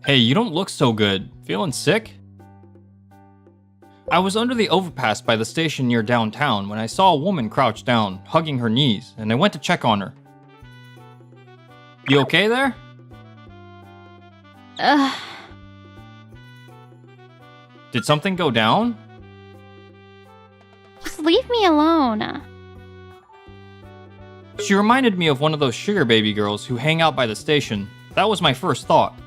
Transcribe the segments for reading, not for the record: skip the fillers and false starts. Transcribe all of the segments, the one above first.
Hey, you don't look so good. Feeling sick? I was under the overpass by the station near downtown when I saw a woman crouched down, hugging her knees, and I went to check on her. You okay there? Did something go down? Just leave me alone. She reminded me of one of those sugar baby girls who hang out by the station. That was my first thought.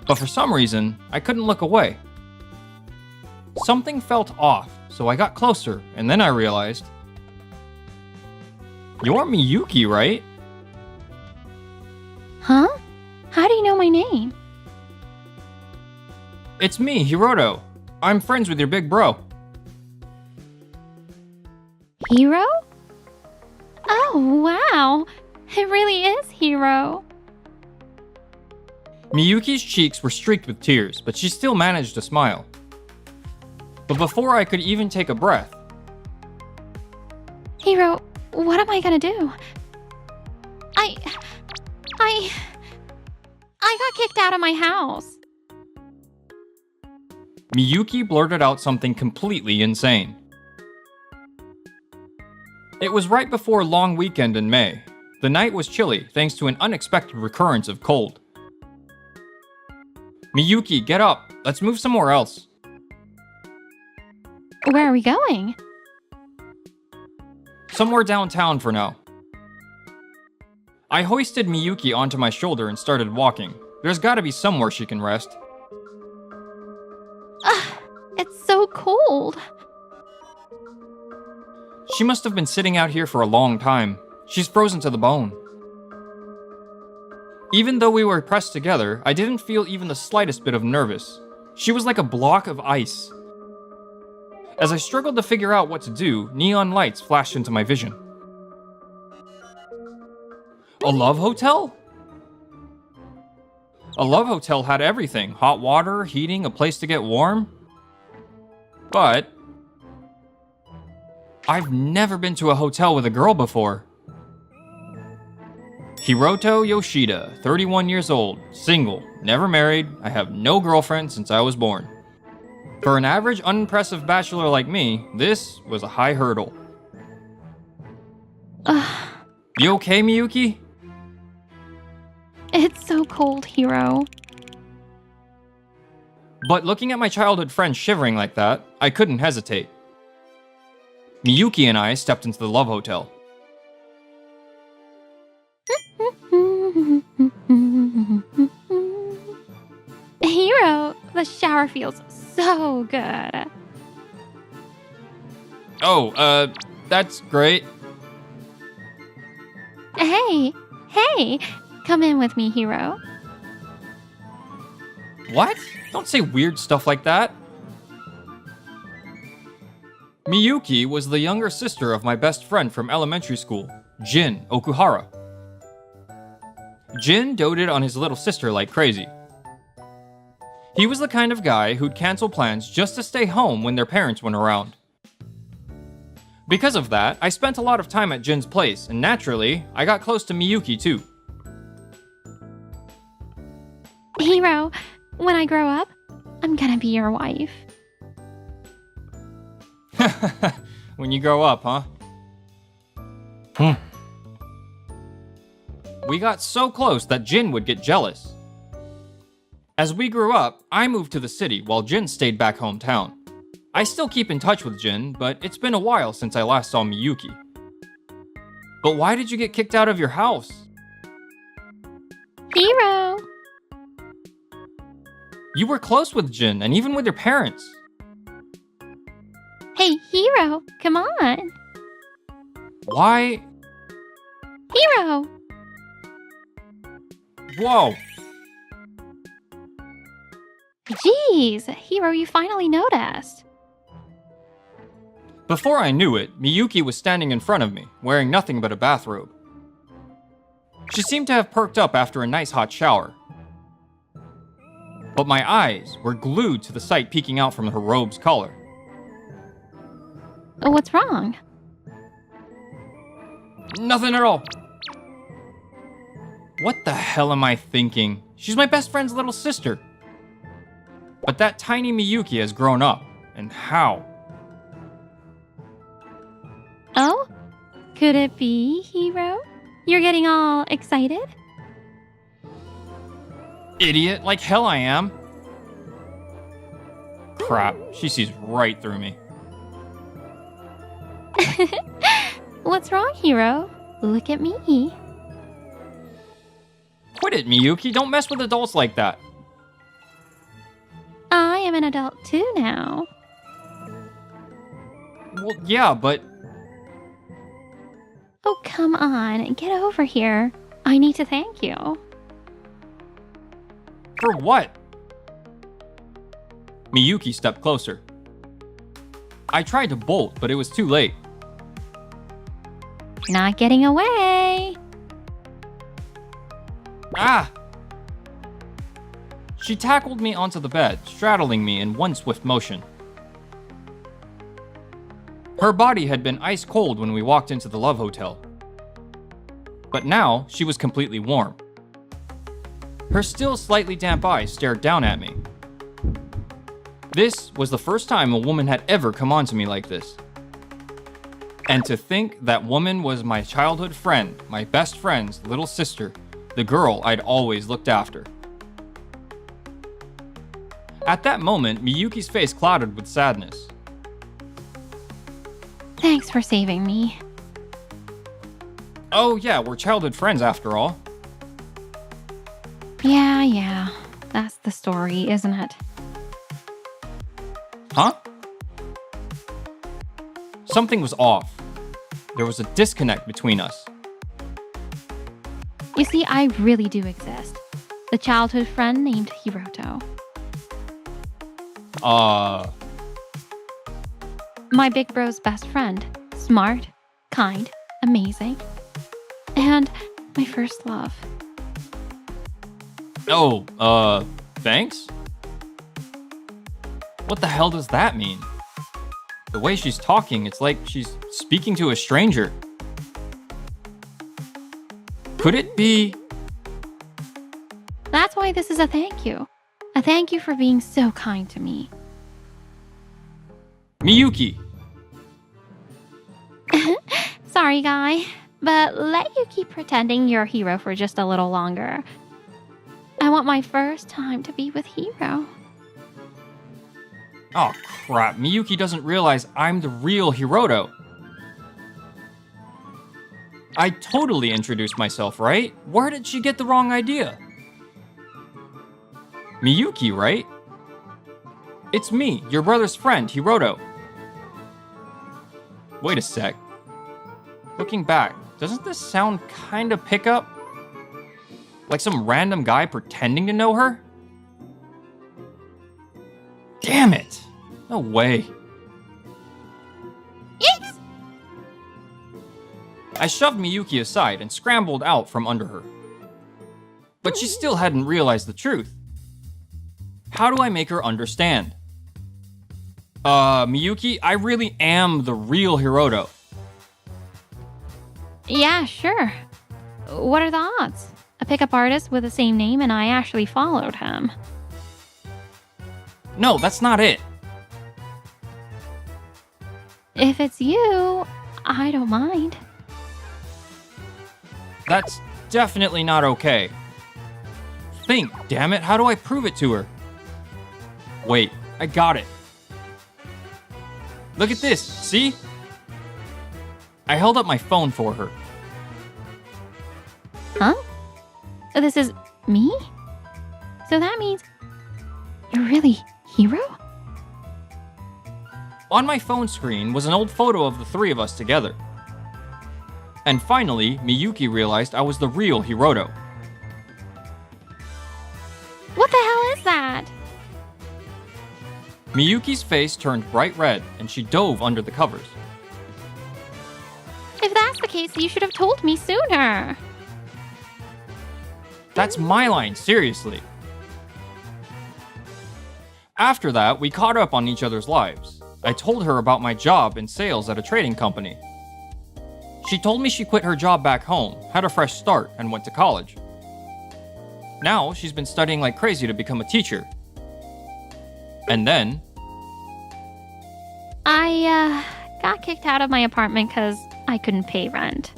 But for some reason, I couldn't look away. Something felt off, so I got closer, and then I realized... You're Miyuki, right? Huh? How do you know my name? It's me, Hiroto. I'm friends with your big bro. Hiro? Oh, wow. It really is Hiro. Miyuki's cheeks were streaked with tears, but she still managed to smile. But before I could even take a breath... Hiro, what am I gonna do? I got kicked out of my house. Miyuki blurted out something completely insane. It was right before a long weekend in May. The night was chilly thanks to an unexpected recurrence of cold. Miyuki, get up. Let's move somewhere else. Where are we going? Somewhere downtown for now. I hoisted Miyuki onto my shoulder and started walking. There's gotta be somewhere she can rest. It's so cold. She must have been sitting out here for a long time. She's frozen to the bone. Even though we were pressed together, I didn't feel even the slightest bit of nervous. She was like a block of ice. As I struggled to figure out what to do, neon lights flashed into my vision. A love hotel? A love hotel had everything. Hot water, heating, a place to get warm. But... I've never been to a hotel with a girl before. Hiroto Yoshida, 31 years old, single, never married, I have no girlfriend since I was born. For an average, unimpressive bachelor like me, this was a high hurdle. You okay, Miyuki? It's so cold, Hiro. But looking at my childhood friend shivering like that, I couldn't hesitate. Miyuki and I stepped into the love hotel. Hiro, the shower feels so good. Oh, that's great. Hey, come in with me, Hiro. What? Don't say weird stuff like that. Miyuki was the younger sister of my best friend from elementary school, Jin Okuhara. Jin doted on his little sister like crazy. He was the kind of guy who'd cancel plans just to stay home when their parents weren't around. Because of that, I spent a lot of time at Jin's place, and naturally, I got close to Miyuki too. Hiro, when I grow up, I'm gonna be your wife. When you grow up, huh? We got so close that Jin would get jealous. As we grew up, I moved to the city while Jin stayed back hometown. I still keep in touch with Jin, but it's been a while since I last saw Miyuki. But why did you get kicked out of your house? Hiro! You were close with Jin, and even with your parents. Hey, Hiro, come on. Why? Hiro! Whoa! Jeez, Hiro, you finally noticed. Before I knew it, Miyuki was standing in front of me, wearing nothing but a bathrobe. She seemed to have perked up after a nice hot shower. But my eyes were glued to the sight peeking out from her robe's collar. What's wrong? Nothing at all. What the hell am I thinking? She's my best friend's little sister. But that tiny Miyuki has grown up. And how? Oh? Could it be, Hiro? You're getting all excited? Idiot, like hell I am. Crap, she sees right through me. What's wrong, Hiro? Look at me. Quit it, Miyuki. Don't mess with adults like that. I am an adult too now. Well, yeah, but... Oh, come on. Get over here. I need to thank you. For what? Miyuki stepped closer. I tried to bolt, but it was too late. Not getting away. Ah! She tackled me onto the bed, straddling me in one swift motion. Her body had been ice cold when we walked into the Love Hotel. But now, she was completely warm. Her still slightly damp eyes stared down at me. This was the first time a woman had ever come on to me like this. And to think that woman was my childhood friend, my best friend's little sister, the girl I'd always looked after. At that moment, Miyuki's face clouded with sadness. Thanks for saving me. Oh yeah, we're childhood friends after all. Yeah. That's the story, isn't it? Huh? Something was off. There was a disconnect between us. You see, I really do exist. The childhood friend named Hiroto. My big bro's best friend. Smart, kind, amazing. And my first love. Oh, thanks? What the hell does that mean? The way she's talking, it's like she's speaking to a stranger. Could it be? That's why this is a thank you. A thank you for being so kind to me. Miyuki! Sorry, guy, but let you keep pretending you're a hero for just a little longer. I want my first time to be with Hiro. Oh crap, Miyuki doesn't realize I'm the real Hiroto. I totally introduced myself, right? Where did she get the wrong idea? Miyuki, right? It's me, your brother's friend, Hiroto. Wait a sec. Looking back, doesn't this sound kinda pick up? Like some random guy pretending to know her? Damn it! No way. Yes! I shoved Miyuki aside and scrambled out from under her. But she still hadn't realized the truth. How do I make her understand? Miyuki, I really am the real Hiroto. Yeah, sure. What are the odds? A pickup artist with the same name and I actually followed him. No, that's not it. If it's you, I don't mind. That's definitely not okay. Think, damn it, how do I prove it to her? Wait, I got it. Look at this, see? I held up my phone for her. Huh? This is me? So that means you're really Hiro? On my phone screen was an old photo of the three of us together. And finally, Miyuki realized I was the real Hiroto. What the hell is that? Miyuki's face turned bright red and she dove under the covers. If that's the case, you should have told me sooner. That's my line, seriously. After that, we caught up on each other's lives. I told her about my job in sales at a trading company. She told me she quit her job back home, had a fresh start, and went to college. Now she's been studying like crazy to become a teacher. And then... I got kicked out of my apartment because I couldn't pay rent.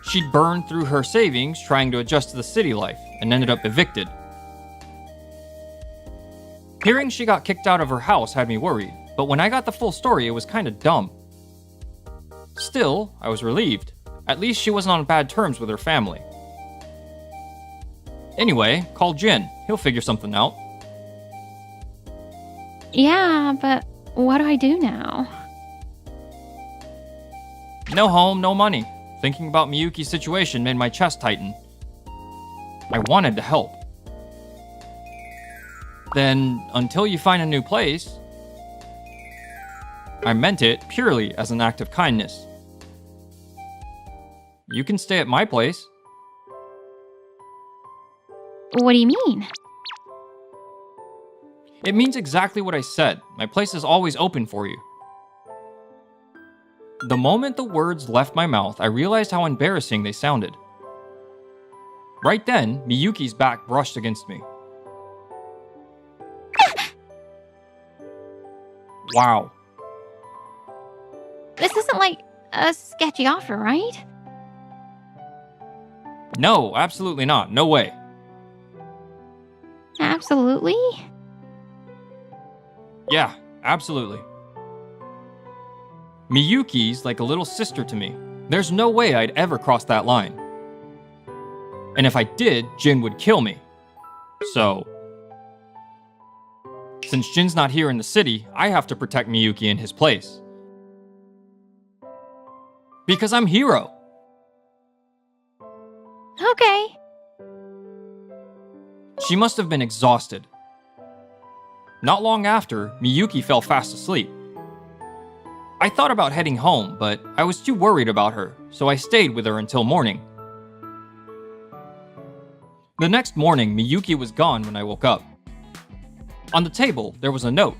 She'd burned through her savings trying to adjust to the city life and ended up evicted. Hearing she got kicked out of her house had me worried, but when I got the full story, it was kinda dumb. Still, I was relieved. At least she wasn't on bad terms with her family. Anyway, call Jin. He'll figure something out. Yeah, but what do I do now? No home, no money. Thinking about Miyuki's situation made my chest tighten. I wanted to help. Then, until you find a new place... I meant it purely as an act of kindness. You can stay at my place. What do you mean? It means exactly what I said. My place is always open for you. The moment the words left my mouth, I realized how embarrassing they sounded. Right then, Miyuki's back brushed against me. Wow. This isn't like a sketchy offer, right? No, absolutely not. No way. Absolutely? Yeah, absolutely. Miyuki's like a little sister to me. There's no way I'd ever cross that line. And if I did, Jin would kill me. So... since Jin's not here in the city, I have to protect Miyuki in his place. Because I'm Hiro. Okay. She must have been exhausted. Not long after, Miyuki fell fast asleep. I thought about heading home, but I was too worried about her, so I stayed with her until morning. The next morning, Miyuki was gone when I woke up. On the table, there was a note.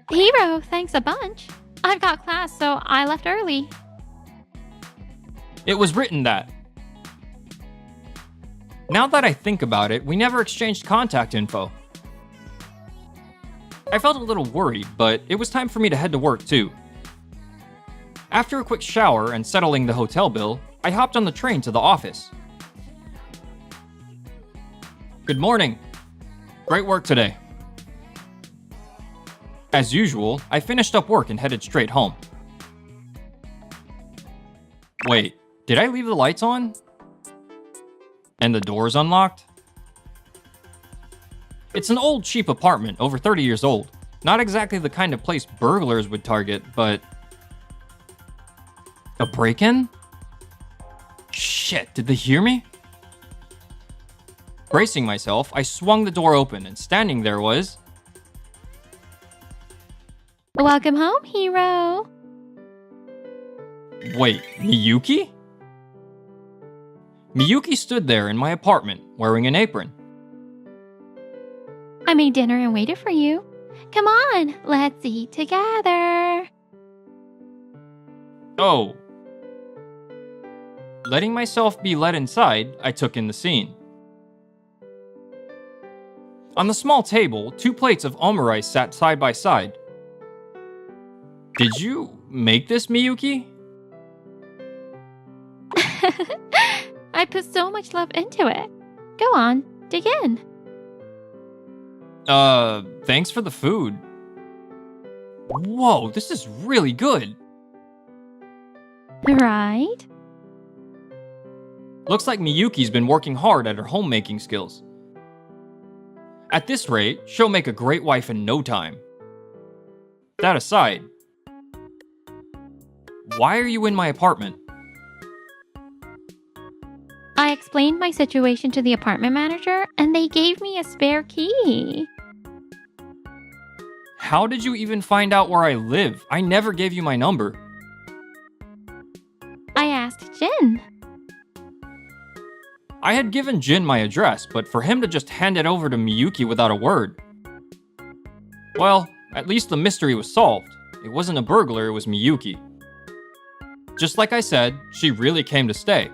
Hiro, thanks a bunch. I've got class, so I left early. It was written that. Now that I think about it, we never exchanged contact info. I felt a little worried, but it was time for me to head to work too. After a quick shower and settling the hotel bill, I hopped on the train to the office. Good morning. Great work today. As usual, I finished up work and headed straight home. Wait, did I leave the lights on? And the doors unlocked? It's an old, cheap apartment, over 30 years old. Not exactly the kind of place burglars would target, but... a break-in? Shit, did they hear me? Bracing myself, I swung the door open, and standing there was... Welcome home, Hiro. Wait, Miyuki? Miyuki stood there in my apartment, wearing an apron. I made dinner and waited for you. Come on, let's eat together. Oh. Letting myself be led inside, I took in the scene. On the small table, 2 plates of omurice sat side by side. Did you make this, Miyuki? I put so much love into it. Go on, dig in. Thanks for the food. Whoa, this is really good. Right? Looks like Miyuki's been working hard at her homemaking skills. At this rate, she'll make a great wife in no time. That aside, why are you in my apartment? I explained my situation to the apartment manager, and they gave me a spare key. How did you even find out where I live? I never gave you my number. I asked Jin. I had given Jin my address, but for him to just hand it over to Miyuki without a word. Well, at least the mystery was solved. It wasn't a burglar, it was Miyuki. Just like I said, she really came to stay.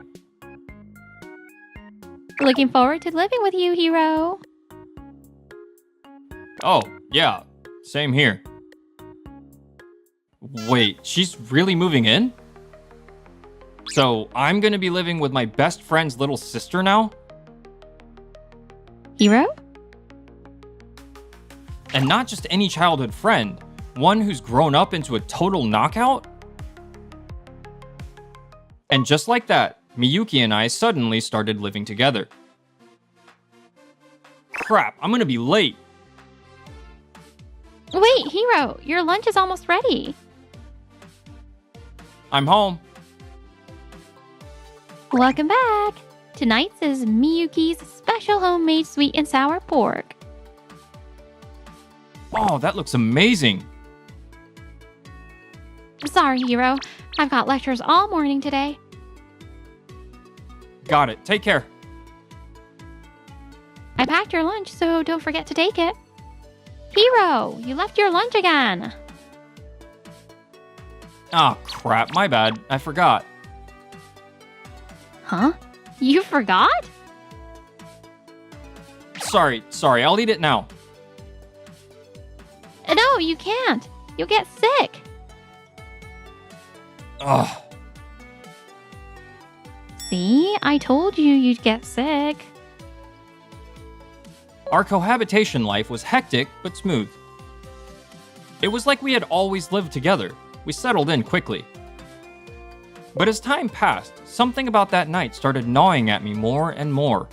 Looking forward to living with you, Hiro. Oh, yeah, same here. Wait, she's really moving in? So I'm gonna be living with my best friend's little sister now? Hiro? And not just any childhood friend, one who's grown up into a total knockout? And just like that, Miyuki and I suddenly started living together. Crap, I'm gonna be late. Wait, Hiro, your lunch is almost ready. I'm home. Welcome back. Tonight's is Miyuki's special homemade sweet and sour pork. Oh, that looks amazing. Sorry, Hiro. I've got lectures all morning today. Got it, take care. I packed your lunch, so don't forget to take it. Hiro, you left your lunch again. Ah, crap, my bad, I forgot. Huh? You forgot? Sorry, I'll eat it now. No, you can't. You'll get sick. Ugh. See, I told you you'd get sick. Our cohabitation life was hectic but smooth. It was like we had always lived together. We settled in quickly. But as time passed, something about that night started gnawing at me more and more.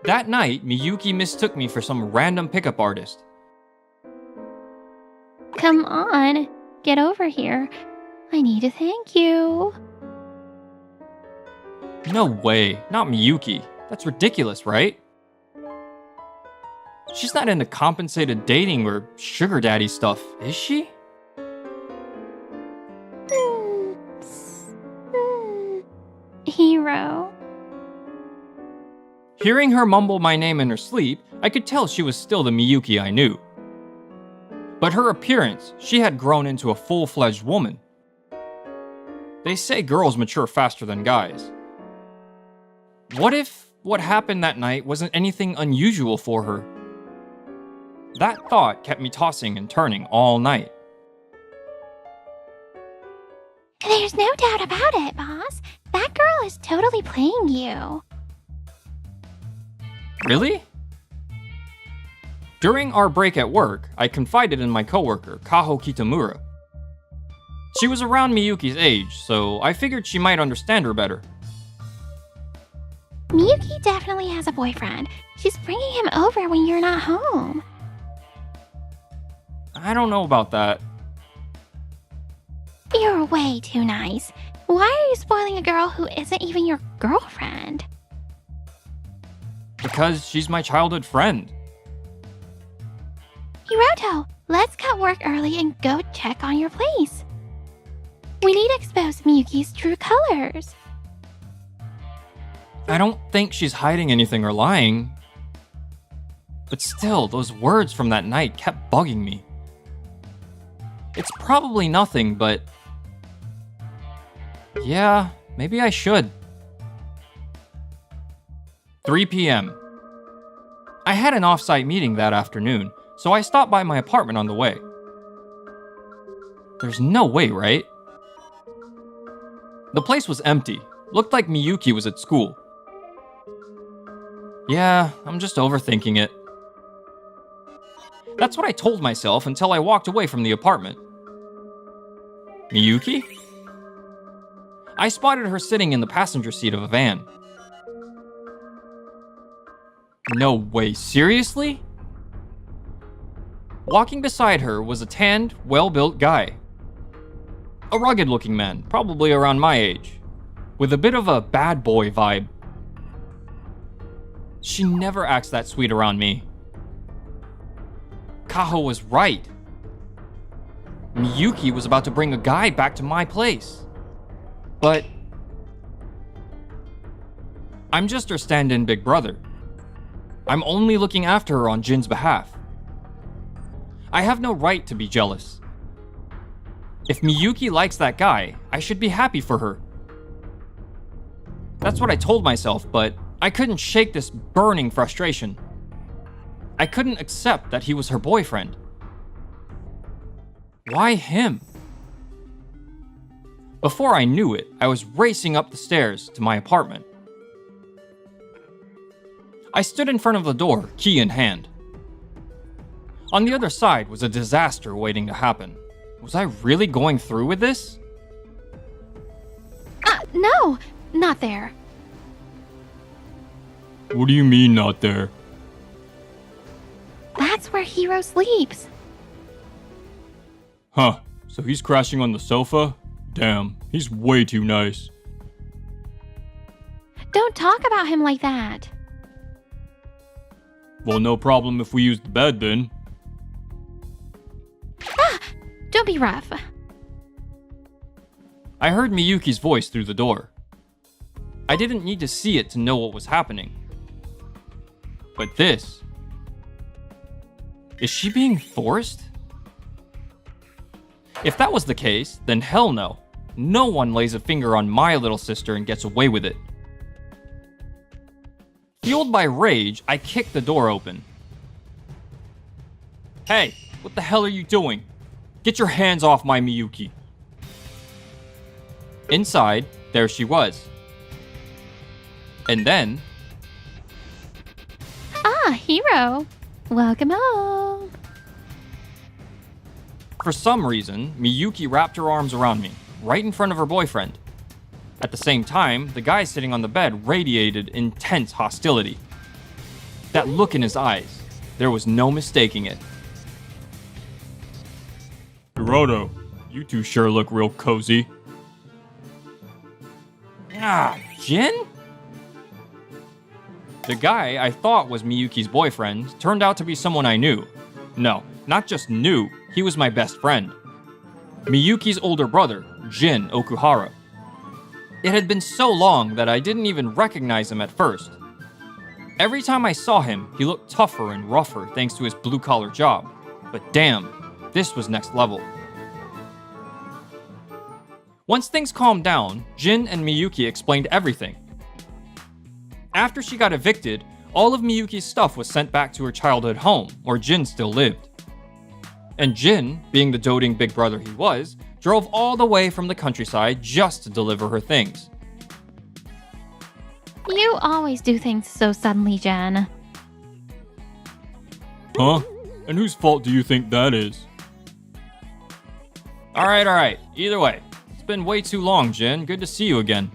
That night, Miyuki mistook me for some random pickup artist. Come on, get over here. I need to thank you. No way, not Miyuki. That's ridiculous, right? She's not into compensated dating or sugar daddy stuff, is she? Hiro. Hearing her mumble my name in her sleep, I could tell she was still the Miyuki I knew. But her appearance, she had grown into a full-fledged woman. They say girls mature faster than guys. What if what happened that night wasn't anything unusual for her? That thought kept me tossing and turning all night. There's no doubt about it, boss. That girl is totally playing you. Really? During our break at work, I confided in my coworker, Kaho Kitamura. She was around Miyuki's age, so I figured she might understand her better. Miyuki definitely has a boyfriend. She's bringing him over when you're not home. I don't know about that. You're way too nice. Why are you spoiling a girl who isn't even your girlfriend? Because she's my childhood friend. Hiroto, let's cut work early and go check on your place. We need to expose Miyuki's true colors. I don't think she's hiding anything or lying. But still, those words from that night kept bugging me. It's probably nothing, but... yeah, maybe I should. 3 p.m. I had an off-site meeting that afternoon, so I stopped by my apartment on the way. There's no way, right? The place was empty. Looked like Miyuki was at school. Yeah, I'm just overthinking it. That's what I told myself until I walked away from the apartment. Miyuki? I spotted her sitting in the passenger seat of a van. No way, seriously? Walking beside her was a tanned, well-built guy. A rugged-looking man, probably around my age, with a bit of a bad boy vibe. She never acts that sweet around me. Kaho was right. Miyuki was about to bring a guy back to my place. But I'm just her stand-in big brother. I'm only looking after her on Jin's behalf. I have no right to be jealous. If Miyuki likes that guy, I should be happy for her. That's what I told myself, but I couldn't shake this burning frustration. I couldn't accept that he was her boyfriend. Why him? Before I knew it, I was racing up the stairs to my apartment. I stood in front of the door, key in hand. On the other side was a disaster waiting to happen. Was I really going through with this? No, not there. What do you mean, not there? That's where Hiro sleeps. Huh, so he's crashing on the sofa? Damn, he's way too nice. Don't talk about him like that. Well, no problem if we use the bed then. Don't be rough. I heard Miyuki's voice through the door. I didn't need to see it to know what was happening. But this... Is she being forced? If that was the case, then hell no. No one lays a finger on my little sister and gets away with it. Fueled by rage, I kicked the door open. Hey, what the hell are you doing? Get your hands off my Miyuki. Inside, there she was. And then... Hiro. Welcome home. For some reason, Miyuki wrapped her arms around me, right in front of her boyfriend. At the same time, the guy sitting on the bed radiated intense hostility. That look in his eyes, there was no mistaking it. Hiroto, you two sure look real cozy. Jin? The guy I thought was Miyuki's boyfriend turned out to be someone I knew. No, not just knew, he was my best friend. Miyuki's older brother, Jin Okuhara. It had been so long that I didn't even recognize him at first. Every time I saw him, he looked tougher and rougher thanks to his blue-collar job. But damn, this was next level. Once things calmed down, Jin and Miyuki explained everything. After she got evicted, all of Miyuki's stuff was sent back to her childhood home, where Jin still lived. And Jin, being the doting big brother he was, drove all the way from the countryside just to deliver her things. You always do things so suddenly, Jen. Huh? And whose fault do you think that is? Alright. Either way, it's been way too long, Jin. Good to see you again.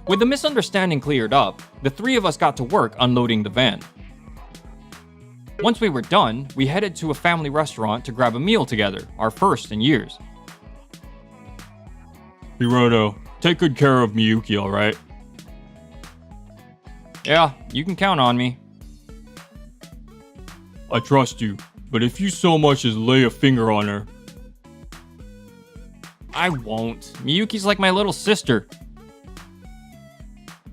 With the misunderstanding cleared up, the three of us got to work unloading the van. Once we were done, we headed to a family restaurant to grab a meal together, our first in years. Hiroto, take good care of Miyuki, alright? Yeah, you can count on me. I trust you, but if you so much as lay a finger on her... I won't. Miyuki's like my little sister.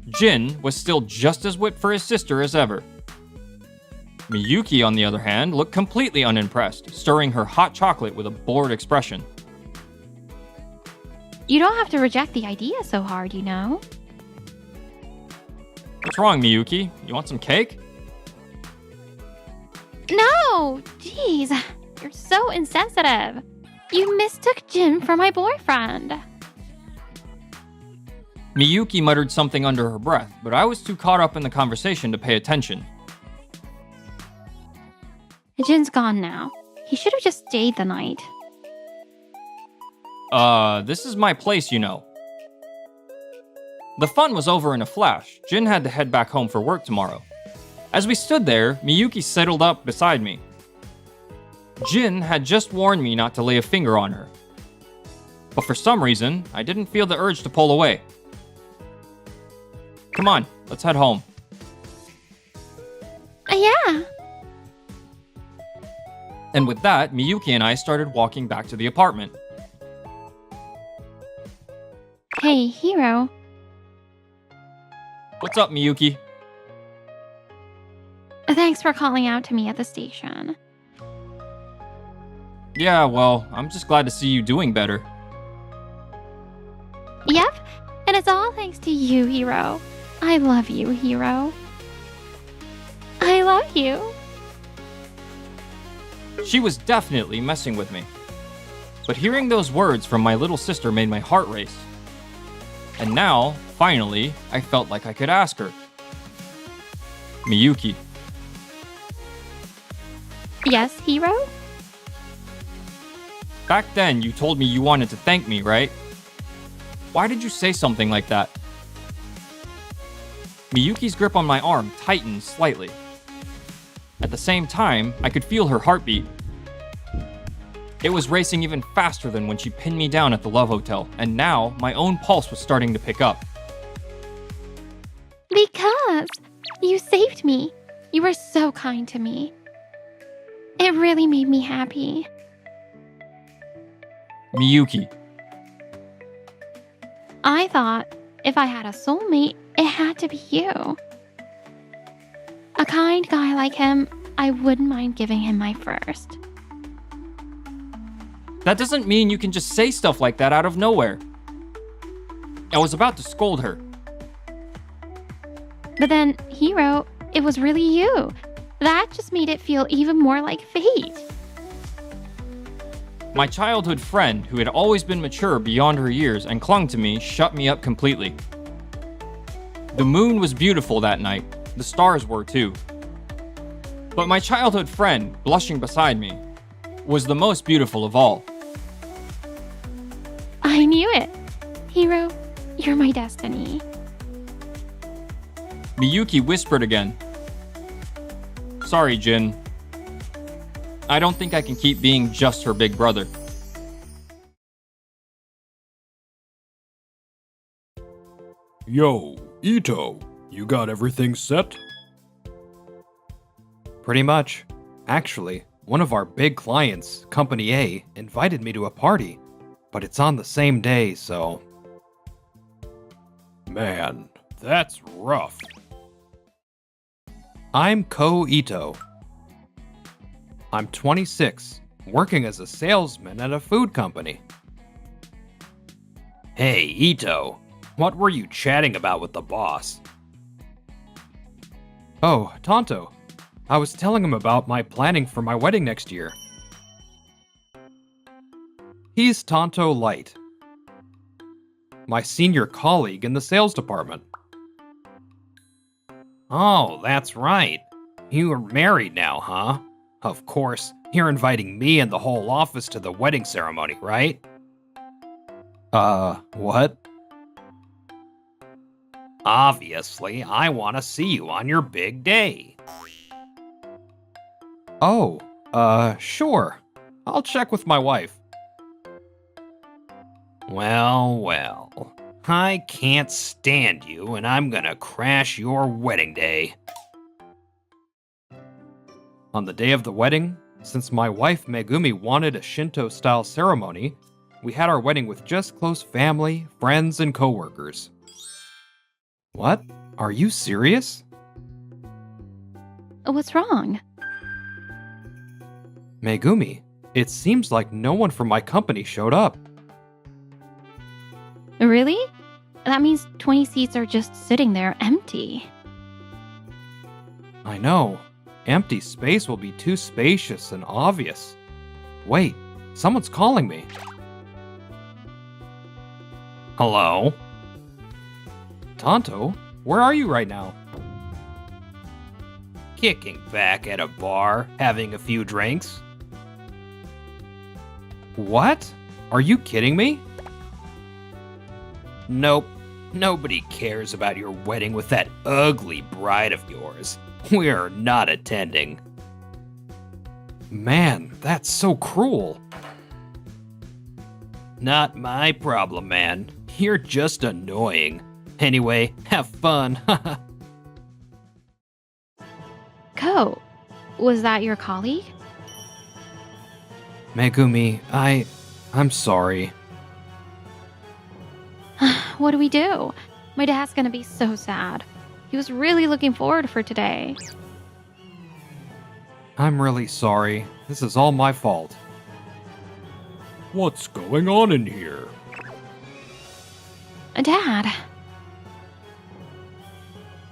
Jin was still just as whipped for his sister as ever. Miyuki, on the other hand, looked completely unimpressed, stirring her hot chocolate with a bored expression. You don't have to reject the idea so hard, you know? What's wrong, Miyuki? You want some cake? No! Jeez, you're so insensitive. You mistook Jin for my boyfriend. Miyuki muttered something under her breath, but I was too caught up in the conversation to pay attention. Jin's gone now. He should have just stayed the night. This is my place, you know. The fun was over in a flash. Jin had to head back home for work tomorrow. As we stood there, Miyuki settled up beside me. Jin had just warned me not to lay a finger on her. But for some reason, I didn't feel the urge to pull away. Come on, let's head home. Yeah. And with that, Miyuki and I started walking back to the apartment. Hey, Hiro. What's up, Miyuki? Thanks for calling out to me at the station. Yeah, well, I'm just glad to see you doing better. Yep, and it's all thanks to you, Hero. I love you, Hero. I love you. She was definitely messing with me. But hearing those words from my little sister made my heart race. And now, finally, I felt like I could ask her. Miyuki, Yes, Hero? back then you told me you wanted to thank me, right? Why did you say something like that? Miyuki's grip on my arm tightened slightly. At the same time, I could feel her heartbeat. It was racing even faster than when she pinned me down at the Love Hotel, and now my own pulse was starting to pick up. Because you saved me. You were so kind to me. It really made me happy. Miyuki, I thought if I had a soulmate, it had to be you. A kind guy like him, I wouldn't mind giving him my first. that doesn't mean you can just say stuff like that out of nowhere. I was about to scold her. But then, Hero, it was really you. That just made it feel even more like fate. My childhood friend, who had always been mature beyond her years and clung to me, shut me up completely. The moon was beautiful that night. The stars were too. But my childhood friend, blushing beside me, was the most beautiful of all. I knew it. Hero, you're my destiny. Miyuki whispered again. Sorry, Jin. I don't think I can keep being just her big brother. Yo, Ito, you got everything set? Pretty much. Actually, one of our big clients, Company A, invited me to a party, but it's on the same day, so... Man, that's rough. I'm Ko Ito. I'm 26, working as a salesman at a food company. Hey, Ito, what were you chatting about with the boss? Oh, Tonto. I was telling him about my planning for my wedding next year. He's Tonto Light, my senior colleague in the sales department. Oh, that's right. You are married now, huh? Of course, you're inviting me and the whole office to the wedding ceremony, right? What? Obviously, I want to see you on your big day. Oh, sure. I'll check with my wife. Well, I can't stand you, and I'm gonna crash your wedding day. On the day of the wedding, since my wife Megumi wanted a Shinto-style ceremony, we had our wedding with just close family, friends, and coworkers. What? Are you serious? What's wrong? Megumi, it seems like no one from my company showed up. Really? That means 20 seats are just sitting there empty. I know. Empty space will be too spacious and obvious. Wait, someone's calling me. Hello? Tonto, where are you right now? Kicking back at a bar, having a few drinks. What? Are you kidding me? Nope. Nobody cares about your wedding with that ugly bride of yours. We're not attending. Man, that's so cruel. Not my problem, man. You're just annoying. Anyway, have fun. Ko, was that your colleague? Megumi, I'm sorry. What do we do? My dad's gonna be so sad. He was really looking forward for today. I'm really sorry. This is all my fault. What's going on in here? Dad,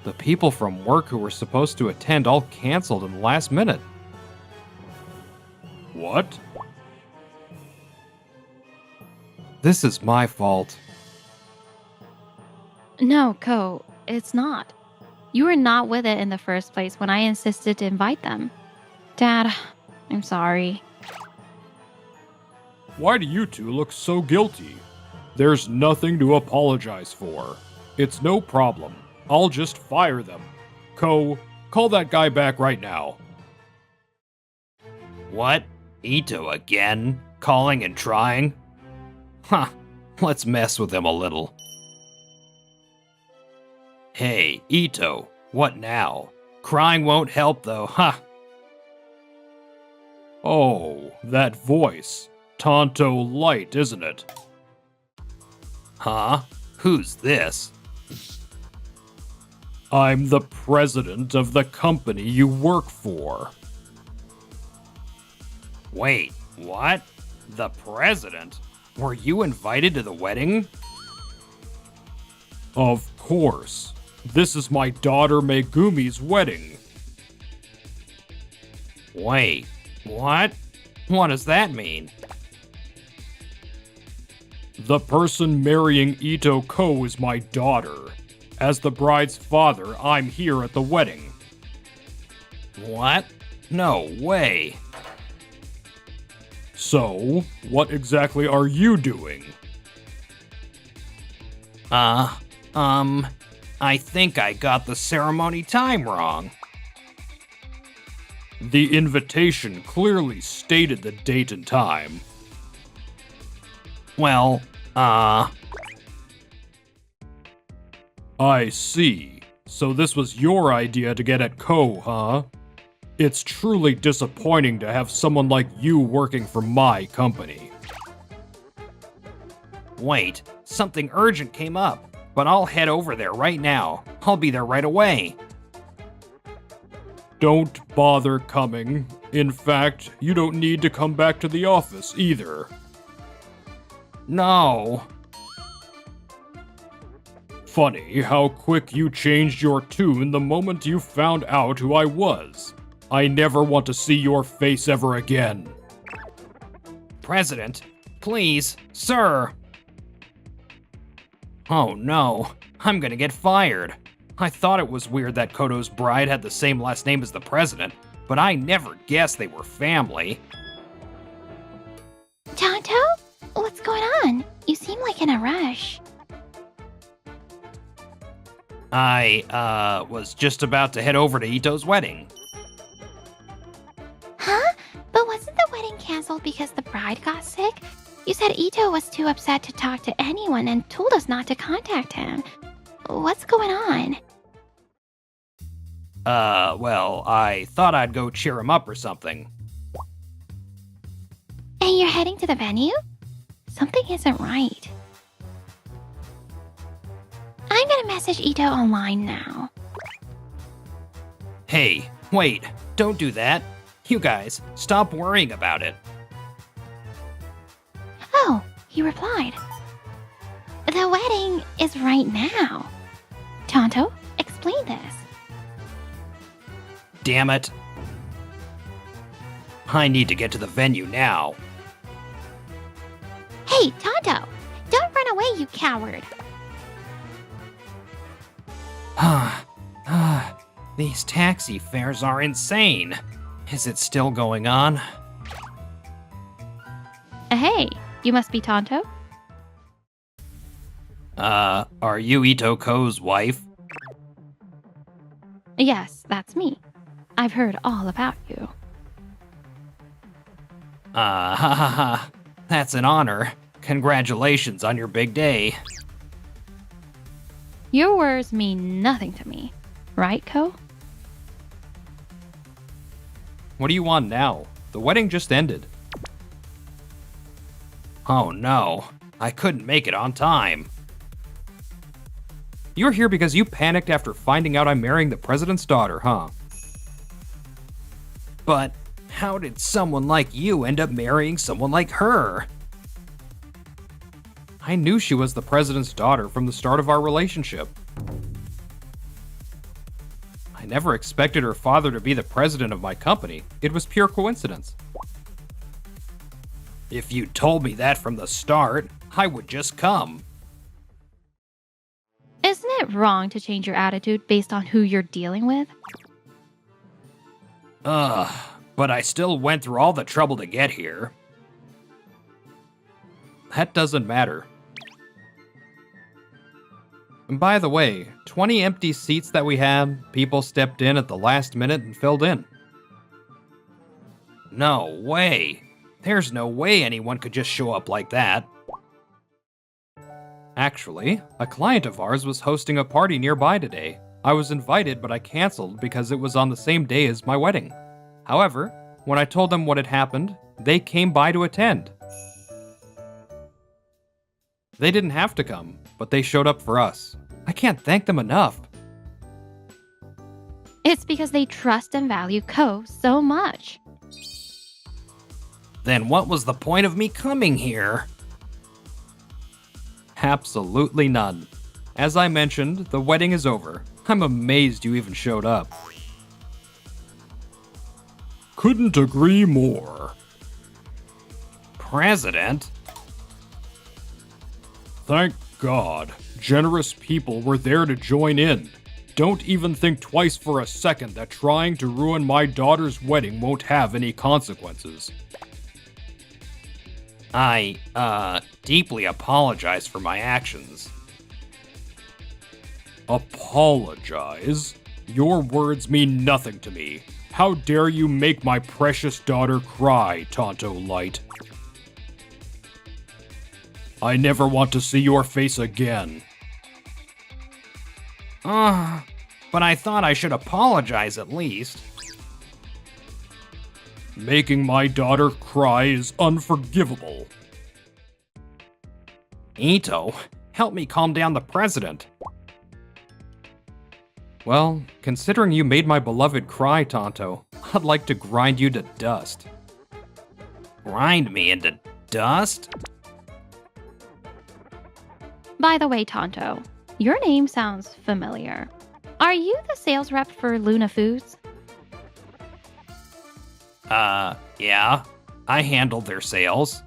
The people from work who were supposed to attend all canceled in the last minute. What? This is my fault. no, Ko, it's not. You were not with it in the first place when I insisted to invite them. Dad, I'm sorry. Why do you two look so guilty? There's nothing to apologize for. It's no problem. I'll just fire them. Ko, call that guy back right now. What? Ito again? Calling and trying? Huh, let's mess with him a little. Hey, Ito, what now? Crying won't help though, huh? Oh, that voice. Tonto Light, isn't it? Huh? Who's this? I'm the president of the company you work for. Wait, what? The president? Were you invited to the wedding? Of course. This is my daughter Megumi's wedding. Wait, what? What does that mean? The person marrying Ito Ko is my daughter. As the bride's father, I'm here at the wedding. What? No way. So, what exactly are you doing? I think I got the ceremony time wrong. The invitation clearly stated the date and time. Well, I see. So this was your idea to get at Ko, huh? It's truly disappointing to have someone like you working for my company. wait, something urgent came up, but I'll head over there right now. I'll be there right away. Don't bother coming. In fact, you don't need to come back to the office either. No. Funny how quick you changed your tune the moment you found out who I was. I never want to see your face ever again. President, please, sir. Oh no, I'm gonna get fired. I thought it was weird that Koto's bride had the same last name as the president, but I never guessed they were family. Tonto? What's going on? You seem like in a rush. I, was just about to head over to Ito's wedding. Huh? But wasn't the wedding canceled because the bride got sick? You said Ito was too upset to talk to anyone and told us not to contact him. What's going on? Well, I thought I'd go cheer him up or something. And you're heading to the venue? Something isn't right. I'm gonna message Ito online now. Hey, wait, don't do that. You guys, stop worrying about it. Oh, he replied. The wedding is right now. Tonto, explain this. Damn it. I need to get to the venue now. Hey, Tonto, don't run away, you coward. These taxi fares are insane. Is it still going on? Hey, you must be Tonto? Are you Ito Ko's wife? Yes, that's me. I've heard all about you. That's an honor. Congratulations on your big day. Your words mean nothing to me, right, Ko? What do you want now? The wedding just ended. Oh no, I couldn't make it on time. You're here because you panicked after finding out I'm marrying the president's daughter, huh? But how did someone like you end up marrying someone like her? I knew she was the president's daughter from the start of our relationship. I never expected her father to be the president of my company. It was pure coincidence. If you told me that from the start, I would just come. Isn't it wrong to change your attitude based on who you're dealing with? But I still went through all the trouble to get here. That doesn't matter. And by the way, 20 empty seats that we had, people stepped in at the last minute and filled in. No way. There's no way anyone could just show up like that. Actually, a client of ours was hosting a party nearby today. I was invited, but I canceled because it was on the same day as my wedding. However, when I told them what had happened, they came by to attend. They didn't have to come, but they showed up for us. I can't thank them enough. It's because they trust and value Ko so much. Then what was the point of me coming here? Absolutely none. As I mentioned, the wedding is over. I'm amazed you even showed up. Couldn't agree more. President? Thank God. Generous people were there to join in. Don't even think twice for a second that trying to ruin my daughter's wedding won't have any consequences. I, deeply apologize for my actions. Apologize? Your words mean nothing to me. How dare you make my precious daughter cry, Tonto Light? I never want to see your face again. But I thought I should apologize at least. Making my daughter cry is unforgivable. Ito, help me calm down the president. Well, considering you made my beloved cry, Tonto, I'd like to grind you to dust. Grind me into dust? By the way, Tonto, your name sounds familiar. Are you the sales rep for Luna Foods? Yeah. I handled their sales.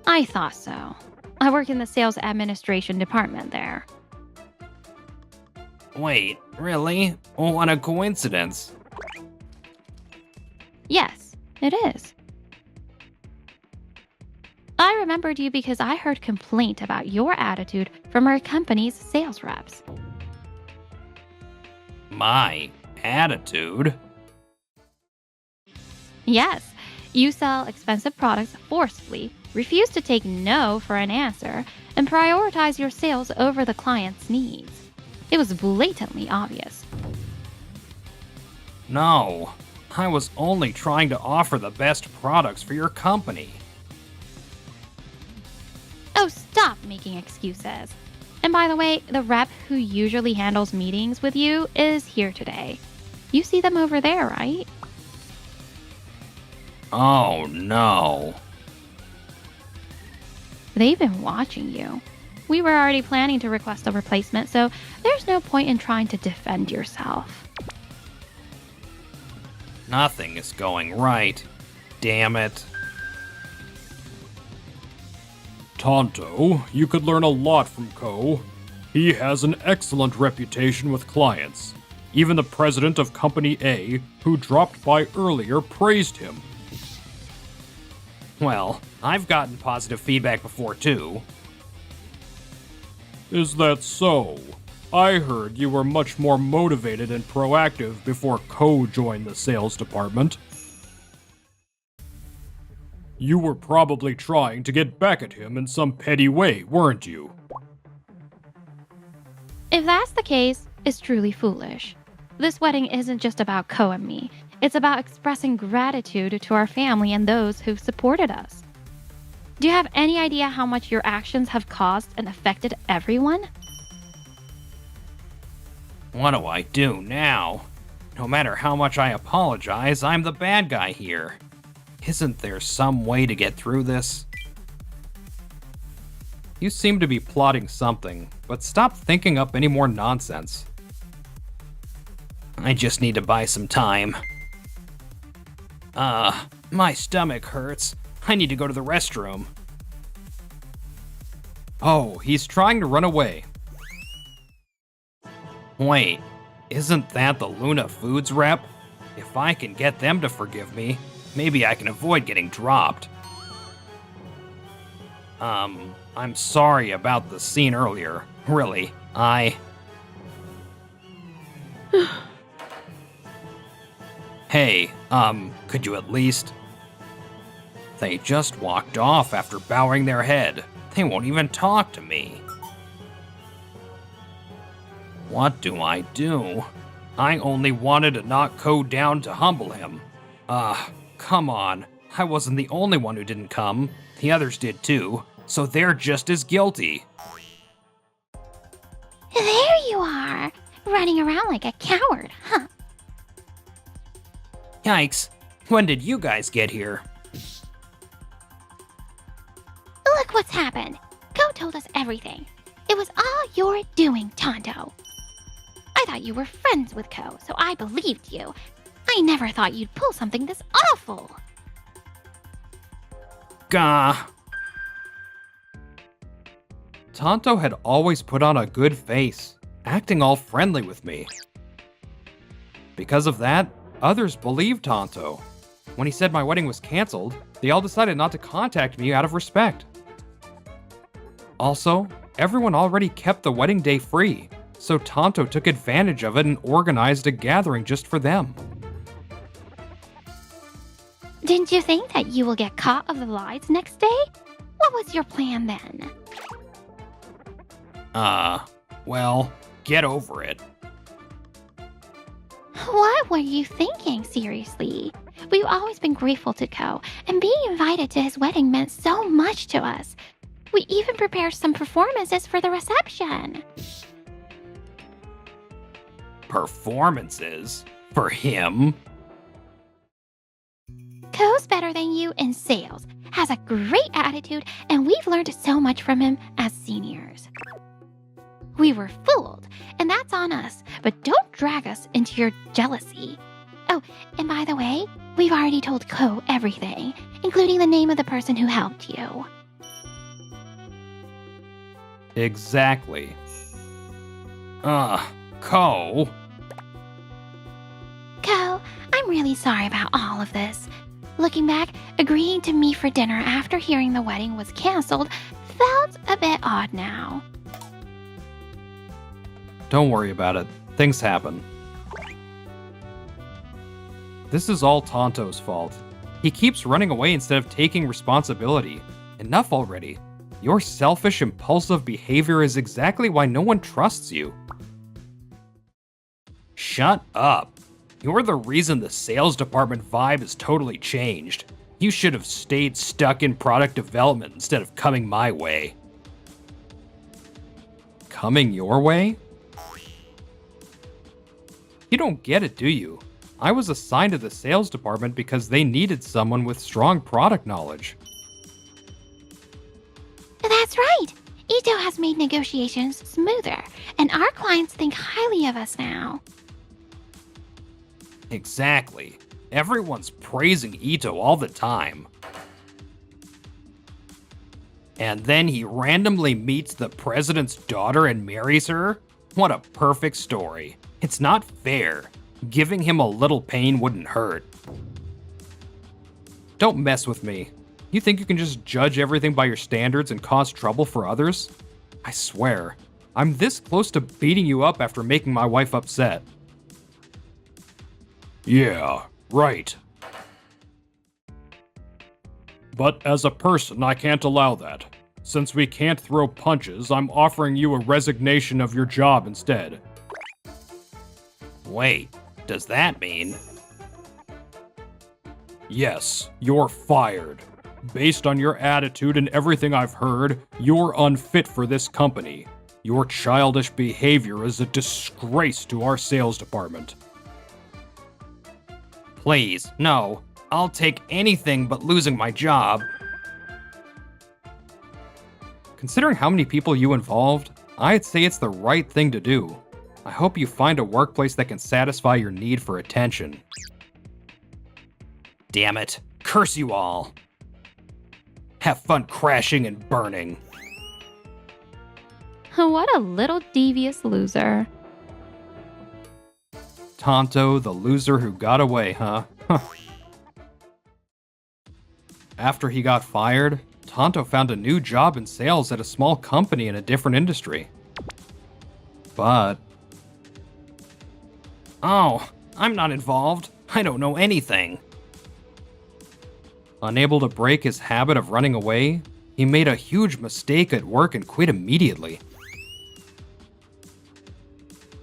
I thought so. I work in the sales administration department there. Wait, really? What a coincidence. Yes, it is. I remembered you because I heard complaint about your attitude from our company's sales reps. My attitude? Yes, you sell expensive products forcefully, refuse to take no for an answer, and prioritize your sales over the client's needs. It was blatantly obvious. No, I was only trying to offer the best products for your company. Oh, stop making excuses. And by the way, the rep who usually handles meetings with you is here today. You see them over there, right? Oh no. They've been watching you. We were already planning to request a replacement, so there's no point in trying to defend yourself. Nothing is going right. Damn it. Tonto, you could learn a lot from Ko. He has an excellent reputation with clients. Even the president of Company A, who dropped by earlier, praised him. Well, I've gotten positive feedback before too. Is that so? I heard you were much more motivated and proactive before Ko joined the sales department. You were probably trying to get back at him in some petty way, weren't you? If that's the case, it's truly foolish. This wedding isn't just about Ko and me. It's about expressing gratitude to our family and those who've supported us. Do you have any idea how much your actions have caused and affected everyone? What do I do now? No matter how much I apologize, I'm the bad guy here. Isn't there some way to get through this? You seem to be plotting something, but stop thinking up any more nonsense. I just need to buy some time. My stomach hurts. I need to go to the restroom. Oh, he's trying to run away. Wait, isn't that the Luna Foods rep? If I can get them to forgive me, maybe I can avoid getting dropped. I'm sorry about the scene earlier. Really, Hey, could you at least... They just walked off after bowing their head. They won't even talk to me. What do I do? I only wanted to knock Ko down to humble him. Come on. I wasn't the only one who didn't come. The others did too, so they're just as guilty. There you are, running around like a coward, huh? Yikes. When did you guys get here? Look what's happened. Ko told us everything. It was all your doing, Tonto. I thought you were friends with Ko, so I believed you. I never thought you'd pull something this awful. Gah. Tonto had always put on a good face, acting all friendly with me. Because of that, others believed Tonto. When he said my wedding was canceled, they all decided not to contact me out of respect. Also, everyone already kept the wedding day free, so Tonto took advantage of it and organized a gathering just for them. Didn't you think that you will get caught of the lies next day? What was your plan then? Well, get over it. What were you thinking, seriously? We've always been grateful to Ko, and being invited to his wedding meant so much to us. We even prepared some performances for the reception. Performances? For him? Ko's better than you in sales, has a great attitude, and we've learned so much from him as seniors. We were fooled, and that's on us, but don't drag us into your jealousy. Oh, and by the way, we've already told Ko everything, including the name of the person who helped you. Exactly. Ko? Ko, I'm really sorry about all of this. Looking back, agreeing to meet for dinner after hearing the wedding was canceled felt a bit odd now. Don't worry about it. Things happen. This is all Tonto's fault. He keeps running away instead of taking responsibility. Enough already. Your selfish, impulsive behavior is exactly why no one trusts you. Shut up. You're the reason the sales department vibe is totally changed. You should have stayed stuck in product development instead of coming my way. Coming your way? You don't get it, do you? I was assigned to the sales department because they needed someone with strong product knowledge. That's right! Ito has made negotiations smoother, and our clients think highly of us now. Exactly. Everyone's praising Ito all the time. And then he randomly meets the president's daughter and marries her? What a perfect story. It's not fair. Giving him a little pain wouldn't hurt. Don't mess with me. You think you can just judge everything by your standards and cause trouble for others? I swear, I'm this close to beating you up after making my wife upset. Yeah, right. But as a person, I can't allow that. Since we can't throw punches, I'm offering you a resignation of your job instead. Wait, does that mean? Yes, you're fired. Based on your attitude and everything I've heard, you're unfit for this company. Your childish behavior is a disgrace to our sales department. Please, no. I'll take anything but losing my job. considering how many people you involved, I'd say it's the right thing to do. I hope you find a workplace that can satisfy your need for attention. Damn it. Curse you all. Have fun crashing and burning. What a little devious loser. Tonto, the loser who got away, huh? After he got fired, Tonto found a new job in sales at a small company in a different industry. But... Oh, I'm not involved. I don't know anything. unable to break his habit of running away, he made a huge mistake at work and quit immediately.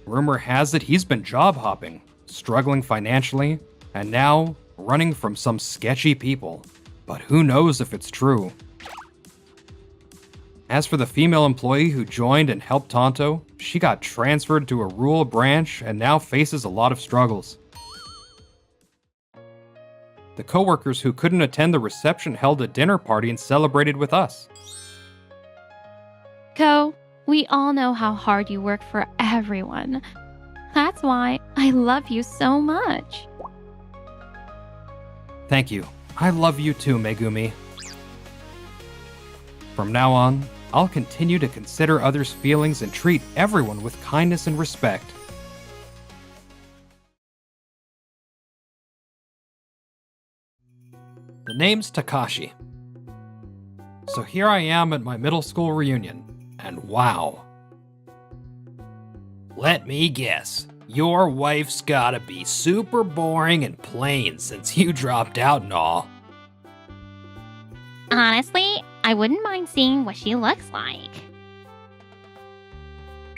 Rumor has it he's been job hopping, struggling financially, and now running from some sketchy people. But who knows if it's true. As for the female employee who joined and helped Tonto, she got transferred to a rural branch and now faces a lot of struggles. The coworkers who couldn't attend the reception held a dinner party and celebrated with us. Ko, we all know how hard you work for everyone. That's why I love you so much. Thank you. I love you too, Megumi. From now on, I'll continue to consider others' feelings and treat everyone with kindness and respect. The name's Takashi. So here I am at my middle school reunion, and wow. Let me guess. Your wife's gotta be super boring and plain since you dropped out and all. Honestly, I wouldn't mind seeing what she looks like.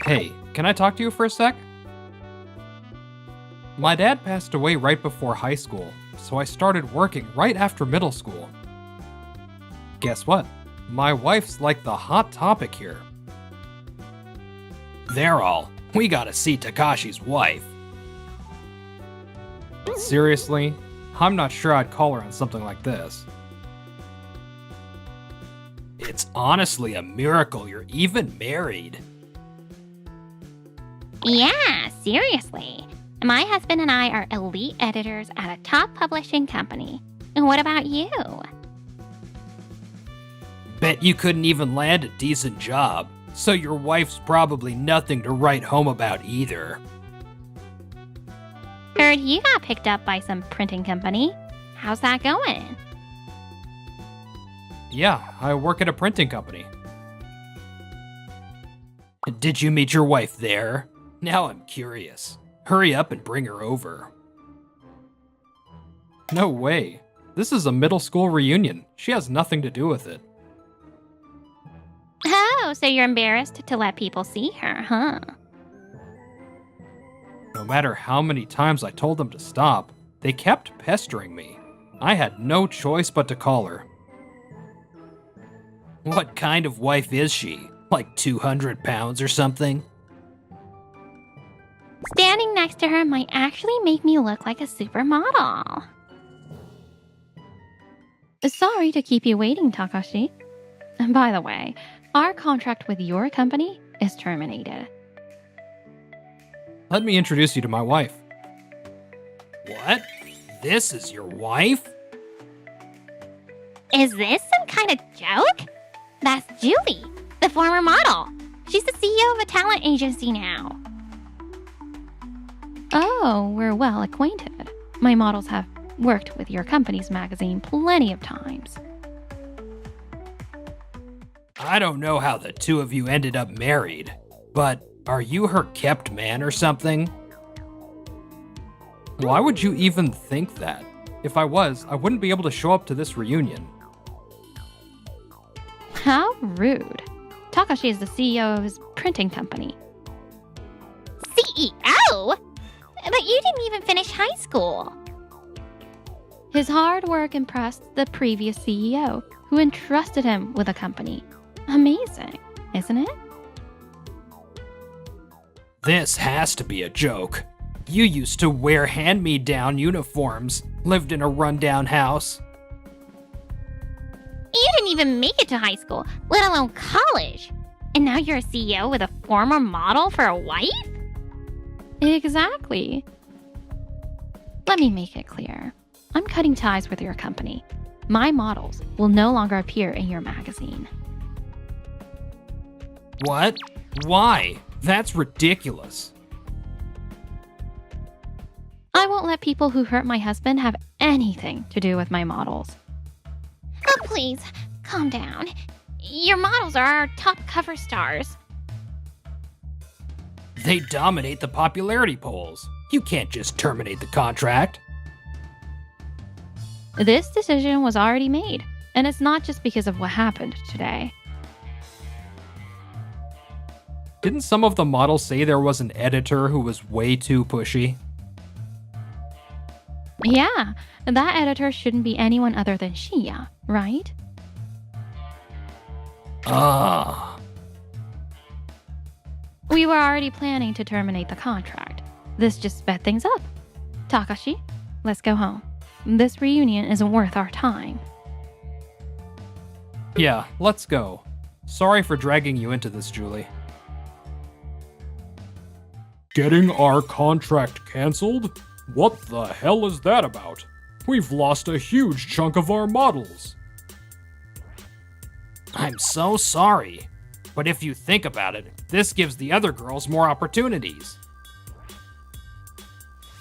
Hey, can I talk to you for a sec? My dad passed away right before high school, so I started working right after middle school. Guess what? My wife's like the hot topic here. They're all. We gotta see Takashi's wife. Seriously? I'm not sure I'd call her on something like this. It's honestly a miracle you're even married. Yeah, seriously. My husband and I are elite editors at a top publishing company. And what about you? Bet you couldn't even land a decent job, so your wife's probably nothing to write home about either. Heard you got picked up by some printing company. How's that going? Yeah, I work at a printing company. Did you meet your wife there? Now I'm curious. Hurry up and bring her over. No way. This is a middle school reunion. She has nothing to do with it. Oh, so you're embarrassed to let people see her, huh? No matter how many times I told them to stop, they kept pestering me. I had no choice but to call her. What kind of wife is she? Like 200 pounds or something? Standing next to her might actually make me look like a supermodel. Sorry to keep you waiting, Takashi. And by the way, our contract with your company is terminated. Let me introduce you to my wife. What? This is your wife? Is this some kind of joke? That's Julie, the former model. She's the CEO of a talent agency now. Oh, we're well acquainted. My models have worked with your company's magazine plenty of times. I don't know how the two of you ended up married, but are you her kept man or something? Why would you even think that? If I was, I wouldn't be able to show up to this reunion. How rude. Takashi is the CEO of his printing company. CEO? But you didn't even finish high school. His hard work impressed the previous CEO, who entrusted him with a company. Amazing, isn't it? This has to be a joke. You used to wear hand-me-down uniforms, lived in a rundown house. You didn't even make it to high school, let alone college. And now you're a CEO with a former model for a wife? Exactly. Let me make it clear. I'm cutting ties with your company. My models will no longer appear in your magazine. What? Why? That's ridiculous. I won't let people who hurt my husband have anything to do with my models. Oh, please, calm down. Your models are our top cover stars. They dominate the popularity polls. You can't just terminate the contract. This decision was already made, and it's not just because of what happened today. Didn't some of the models say there was an editor who was way too pushy? Yeah, that editor shouldn't be anyone other than Shia, right? Ah. We were already planning to terminate the contract. This just sped things up. Takashi, let's go home. This reunion isn't worth our time. Yeah, let's go. Sorry for dragging you into this, Julie. Getting our contract cancelled? What the hell is that about? We've lost a huge chunk of our models. I'm so sorry. But if you think about it, this gives the other girls more opportunities.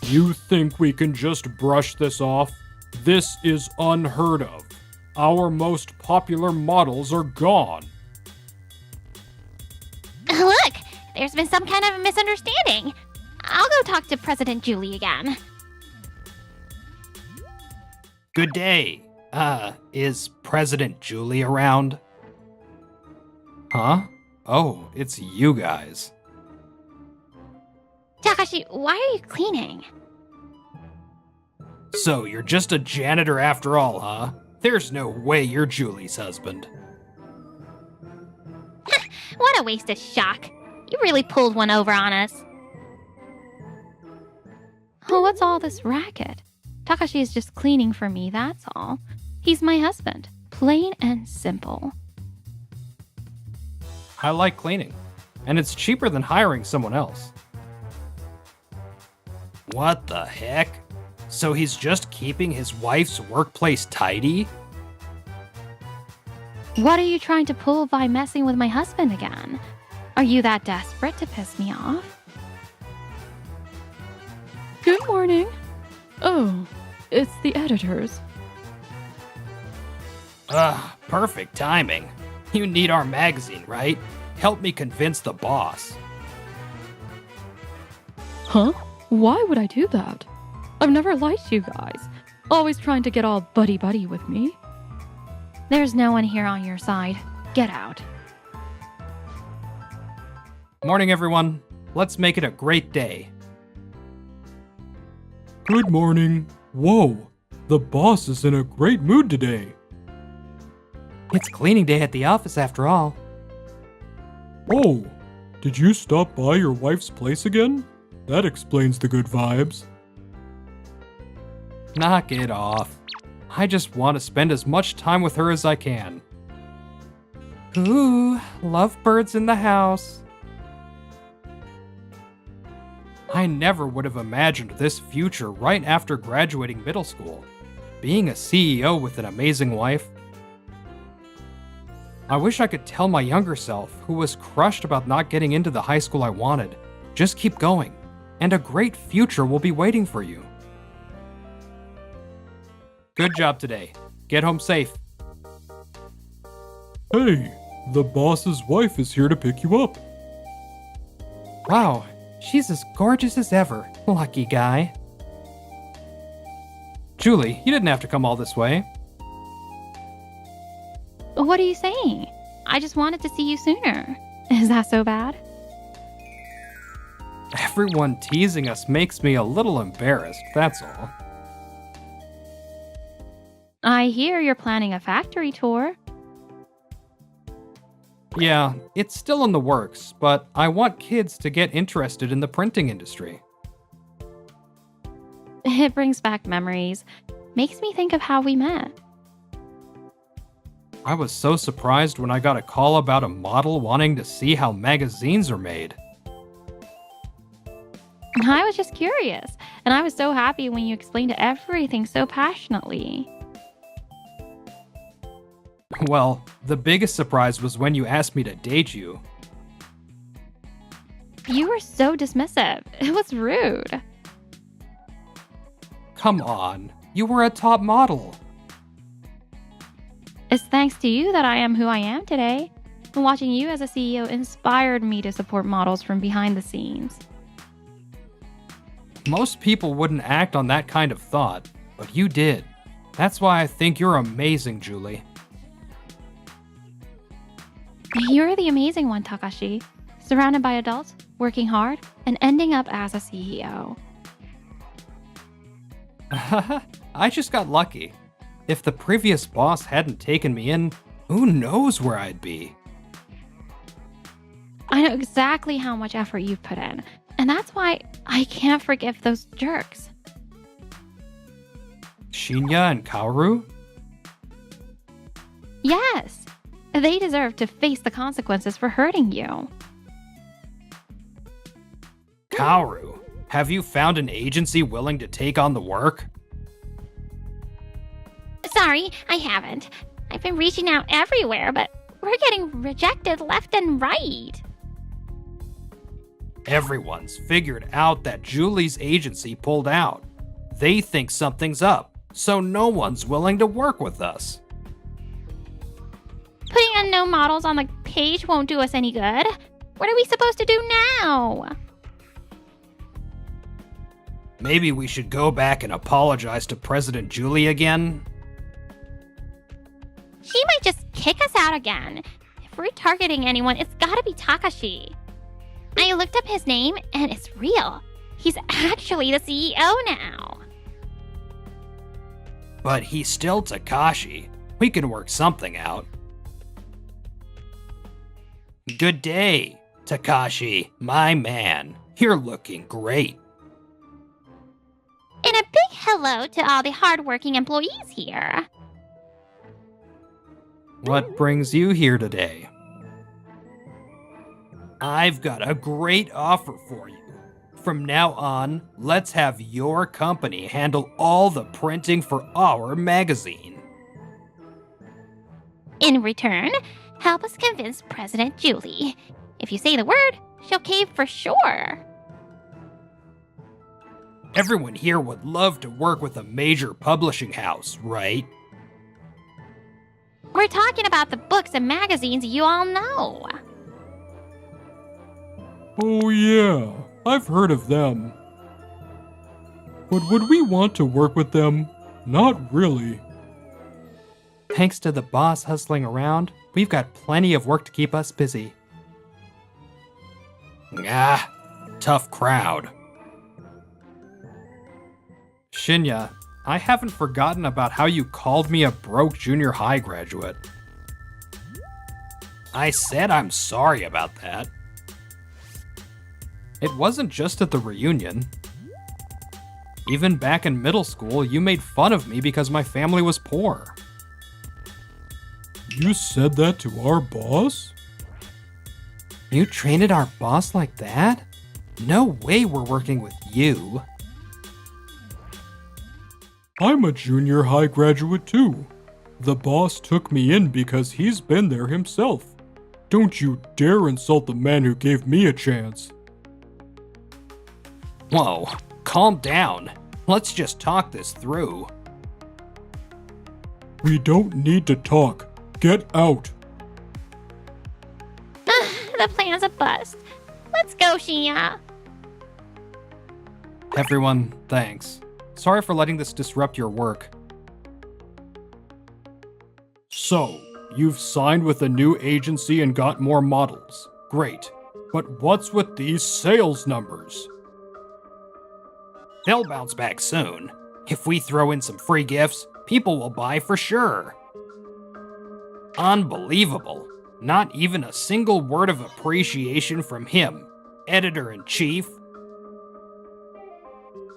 You think we can just brush this off? This is unheard of. Our most popular models are gone. Look, there's been some kind of a misunderstanding. I'll go talk to President Julie again. Good day. Is President Julie around? Huh? Oh, it's you guys. Takashi, why are you cleaning? So you're just a janitor after all, huh? There's no way you're Julie's husband. What a waste of shock. You really pulled one over on us. Oh, what's all this racket? Takashi is just cleaning for me, that's all. He's my husband. Plain and simple. I like cleaning, and it's cheaper than hiring someone else. What the heck? So he's just keeping his wife's workplace tidy? What are you trying to pull by messing with my husband again? Are you that desperate to piss me off? Good morning. Oh, it's the editors. Ugh, perfect timing. You need our magazine, right? Help me convince the boss. Huh? Why would I do that? I've never liked you guys. Always trying to get all buddy-buddy with me. There's no one here on your side. Get out. Morning, everyone. Let's make it a great day. Good morning. Whoa, the boss is in a great mood today. It's cleaning day at the office after all. Oh, did you stop by your wife's place again? That explains the good vibes. Knock it off. I just want to spend as much time with her as I can. Ooh, lovebirds in the house. I never would have imagined this future right after graduating middle school. Being a CEO with an amazing wife. I wish I could tell my younger self, who was crushed about not getting into the high school I wanted, just keep going, and a great future will be waiting for you. Good job today. Get home safe. Hey, the boss's wife is here to pick you up. Wow, she's as gorgeous as ever. Lucky guy. Julie, you didn't have to come all this way. What are you saying? I just wanted to see you sooner. Is that so bad? Everyone teasing us makes me a little embarrassed, that's all. I hear you're planning a factory tour. Yeah, it's still in the works, but I want kids to get interested in the printing industry. It brings back memories. Makes me think of how we met. I was so surprised when I got a call about a model wanting to see how magazines are made. I was just curious, and I was so happy when you explained everything so passionately. Well, the biggest surprise was when you asked me to date you. You were so dismissive. It was rude. Come on, you were a top model. It's thanks to you that I am who I am today. Watching you as a CEO inspired me to support models from behind the scenes. Most people wouldn't act on that kind of thought, but you did. That's why I think you're amazing, Julie. You're the amazing one, Takashi. Surrounded by adults, working hard, and ending up as a CEO. I just got lucky. If the previous boss hadn't taken me in, who knows where I'd be? I know exactly how much effort you've put in, and that's why I can't forgive those jerks. Shinya and Kaoru? Yes, they deserve to face the consequences for hurting you. Kaoru, have you found an agency willing to take on the work? Sorry, I haven't. I've been reaching out everywhere, but we're getting rejected left and right. Everyone's figured out that Julie's agency pulled out. They think something's up, so no one's willing to work with us. Putting unknown models on the page won't do us any good. What are we supposed to do now? Maybe we should go back and apologize to President Julie again? She might just kick us out again. If we're targeting anyone, it's gotta be Takashi. I looked up his name, and it's real. He's actually the CEO now. But he's still Takashi. We can work something out. Good day, Takashi, my man. You're looking great. And a big hello to all the hardworking employees here. What brings you here today? I've got a great offer for you. From now on, let's have your company handle all the printing for our magazine. In return, help us convince President Julie. If you say the word, she'll cave for sure. Everyone here would love to work with a major publishing house, right? We're talking about the books and magazines you all know. Oh yeah, I've heard of them. But would we want to work with them? Not really. Thanks to the boss hustling around, we've got plenty of work to keep us busy. Ah, tough crowd. Shinya, I haven't forgotten about how you called me a broke junior high graduate. I said I'm sorry about that. It wasn't just at the reunion. Even back in middle school, you made fun of me because my family was poor. You said that to our boss? You treated our boss like that? No way we're working with you. I'm a junior high graduate too. The boss took me in because he's been there himself. Don't you dare insult the man who gave me a chance. Whoa, calm down. Let's just talk this through. We don't need to talk. Get out. The plan's a bust. Let's go, Shinya. Everyone, thanks. Sorry for letting this disrupt your work. So, you've signed with a new agency and got more models. Great. But what's with these sales numbers? They'll bounce back soon. If we throw in some free gifts, people will buy for sure. Unbelievable. Not even a single word of appreciation from him, editor-in-chief.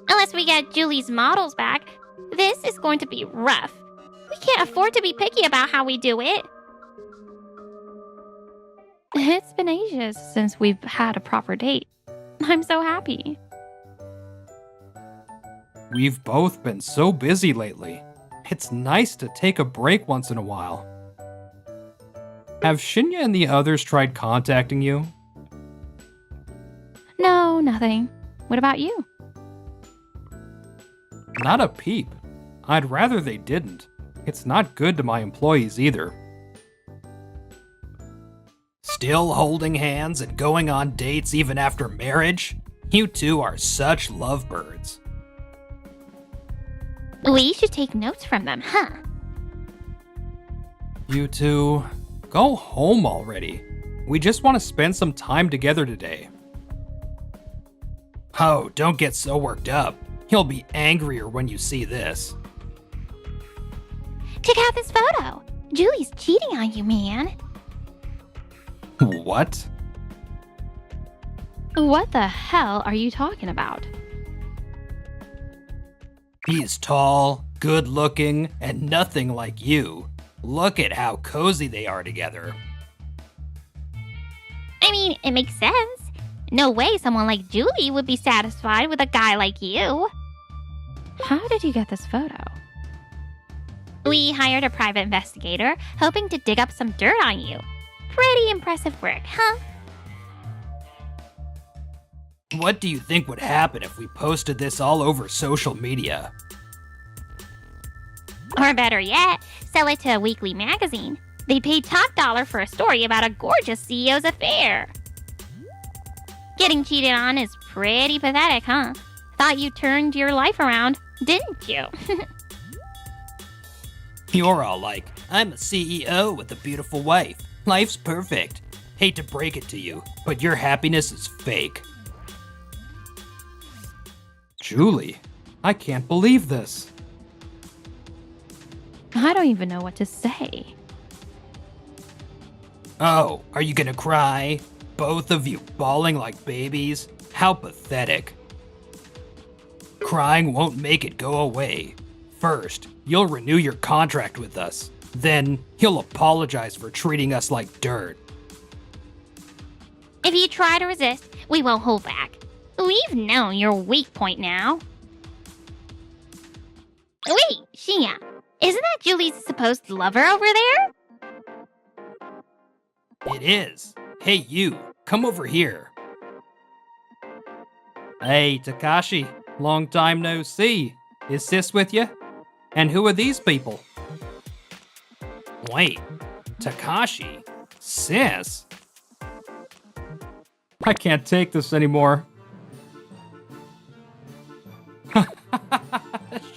Unless we get Julie's models back, this is going to be rough. We can't afford to be picky about how we do it. It's been ages since we've had a proper date. I'm so happy. We've both been so busy lately. It's nice to take a break once in a while. Have Shinya and the others tried contacting you? No, nothing. What about you? Not a peep. I'd rather they didn't. It's not good to my employees either. Still holding hands and going on dates even after marriage? You two are such lovebirds. We should take notes from them, huh? You two, go home already. We just want to spend some time together today. Oh, don't get so worked up. You'll be angrier when you see this. Check out this photo. Julie's cheating on you, man. What? What the hell are you talking about? He's tall, good-looking, and nothing like you. Look at how cozy they are together. I mean, it makes sense. No way someone like Julie would be satisfied with a guy like you. How did you get this photo? We hired a private investigator, hoping to dig up some dirt on you. Pretty impressive work, huh? What do you think would happen if we posted this all over social media? Or better yet, sell it to a weekly magazine. They paid top dollar for a story about a gorgeous CEO's affair. Getting cheated on is pretty pathetic, huh? Thought you turned your life around, didn't you? You're all like, I'm a CEO with a beautiful wife. Life's perfect. Hate to break it to you, but your happiness is fake. Julie, I can't believe this. I don't even know what to say. Oh, are you gonna cry? Both of you bawling like babies? How pathetic. Crying won't make it go away. First, you'll renew your contract with us. Then, you'll apologize for treating us like dirt. If you try to resist, we won't hold back. We've known your weak point now. Wait, Shinya, isn't that Julie's supposed lover over there? It is. Hey, you, come over here. Hey, Takashi, long time no see. Is Sis with you? And who are these people? Wait, Takashi? Sis? I can't take this anymore.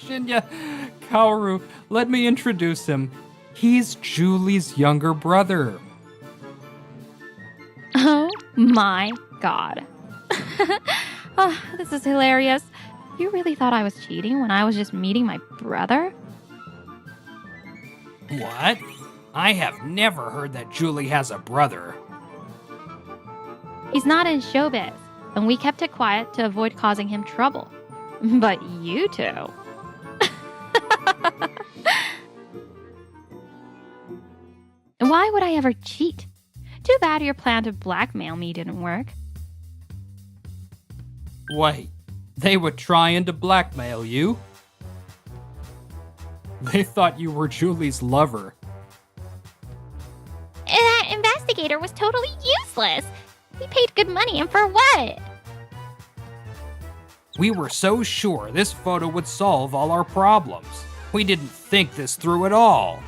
Shinya, Kaoru, let me introduce him. He's Julie's younger brother. Oh my god. Oh, this is hilarious. You really thought I was cheating when I was just meeting my brother? What? I have never heard that Julie has a brother. He's not in showbiz, and we kept it quiet to avoid causing him trouble. But you two. Why would I ever cheat? Too bad your plan to blackmail me didn't work. Wait, they were trying to blackmail you? They thought you were Julie's lover. That investigator was totally useless. We paid good money, and for what? We were so sure this photo would solve all our problems. We didn't think this through at all.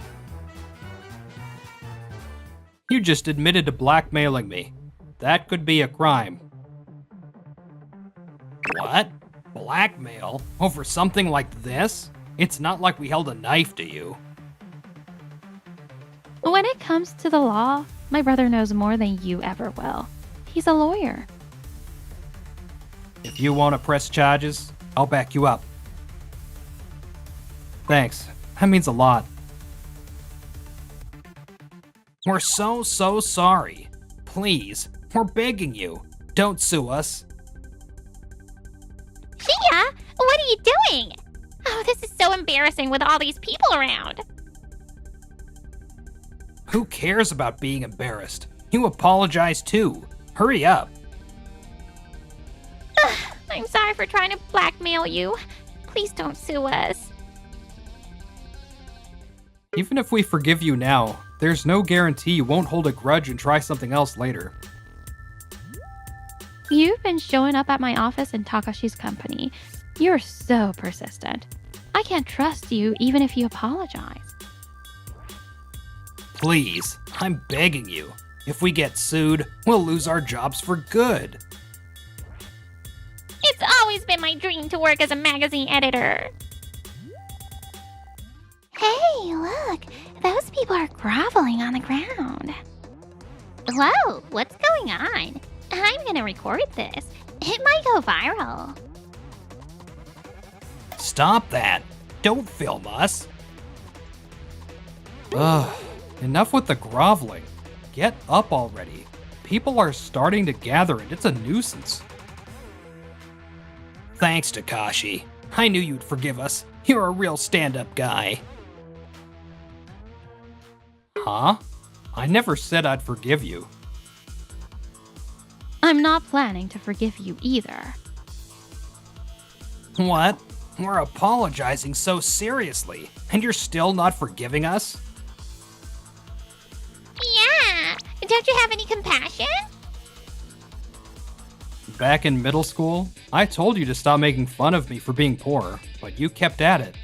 You just admitted to blackmailing me. That could be a crime. What? Blackmail? Over something like this? It's not like we held a knife to you. When it comes to the law, my brother knows more than you ever will. He's a lawyer. If you want to press charges, I'll back you up. Thanks. That means a lot. We're so sorry. Please, we're begging you. Don't sue us. Shinya, what are you doing? Oh, this is so embarrassing with all these people around. Who cares about being embarrassed? You apologize too. Hurry up. I'm sorry for trying to blackmail you. Please don't sue us. Even if we forgive you now, there's no guarantee you won't hold a grudge and try something else later. You've been showing up at my office in Takashi's company. You're so persistent. I can't trust you even if you apologize. Please, I'm begging you. If we get sued, we'll lose our jobs for good. It's always been my dream to work as a magazine editor. Hey, look. Those people are groveling on the ground. Whoa, what's going on? I'm gonna record this. It might go viral. Stop that. Don't film us. Ugh, enough with the groveling. Get up already. People are starting to gather and it's a nuisance. Thanks, Takashi. I knew you'd forgive us. You're a real stand-up guy. Huh? I never said I'd forgive you. I'm not planning to forgive you either. What? We're apologizing so seriously, and you're still not forgiving us? Yeah. Don't you have any compassion? Back in middle school, I told you to stop making fun of me for being poor, but you kept at it.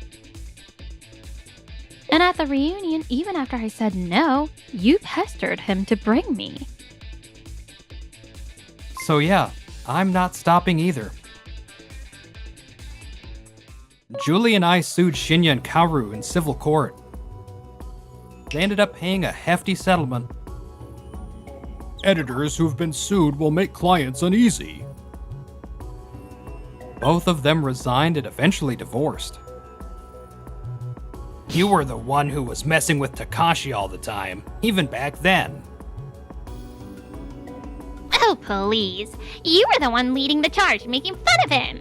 And at the reunion, even after I said no, you pestered him to bring me. So yeah, I'm not stopping either. Julie and I sued Shinya and Kaoru in civil court. They ended up paying a hefty settlement. Editors who've been sued will make clients uneasy. Both of them resigned and eventually divorced. You were the one who was messing with Takashi all the time, even back then. Oh, please. You were the one leading the charge, making fun of him.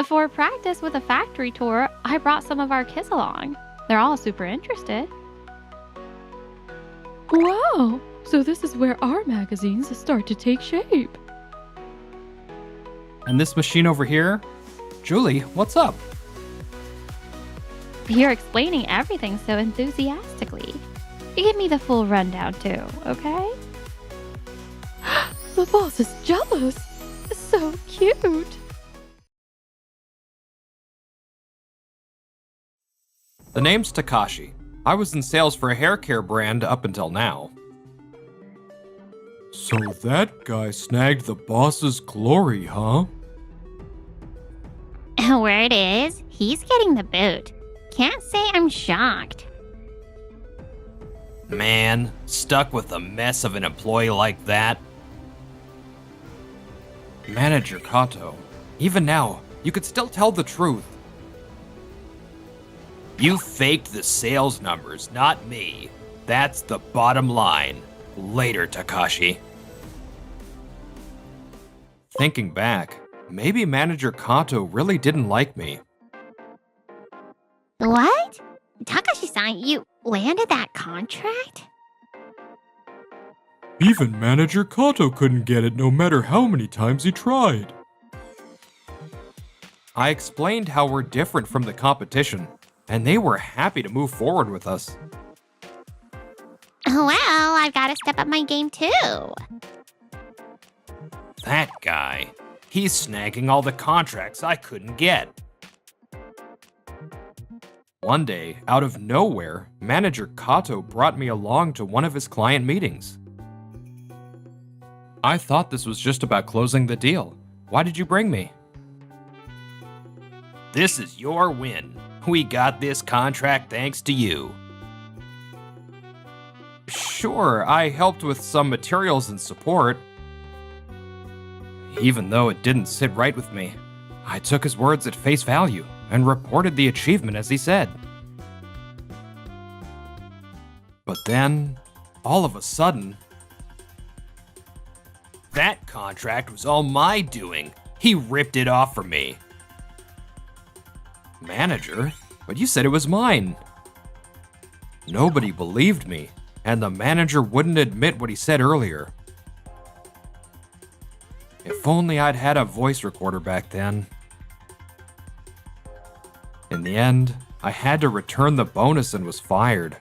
For practice with a factory tour, I brought some of our kids along. They're all super interested. Wow! So this is where our magazines start to take shape. And this machine over here? Julie, what's up? You're explaining everything so enthusiastically. You give me the full rundown too, okay? The boss is jealous. So cute. The name's Takashi. I was in sales for a hair care brand up until now. So that guy snagged the boss's glory, huh? Word is, he's getting the boot. Can't say I'm shocked. Man, stuck with a mess of an employee like that? Manager Kato, even now, you could still tell the truth. You faked the sales numbers, not me. That's the bottom line. Later, Takashi. Thinking back, maybe Manager Kato really didn't like me. What? Takashi-san, you landed that contract? Even Manager Kato couldn't get it no matter how many times he tried. I explained how we're different from the competition, and they were happy to move forward with us. Well, I've got to step up my game too. That guy. He's snagging all the contracts I couldn't get. One day, out of nowhere, Manager Kato brought me along to one of his client meetings. I thought this was just about closing the deal. Why did you bring me? This is your win. We got this contract thanks to you. Sure, I helped with some materials and support. Even though it didn't sit right with me, I took his words at face value and reported the achievement as he said. But then, all of a sudden, That contract was all my doing. He ripped it off from me. Manager, but you said it was mine. Nobody believed me. and the manager wouldn't admit what he said earlier. If only I'd had a voice recorder back then. In the end, I had to return the bonus and was fired.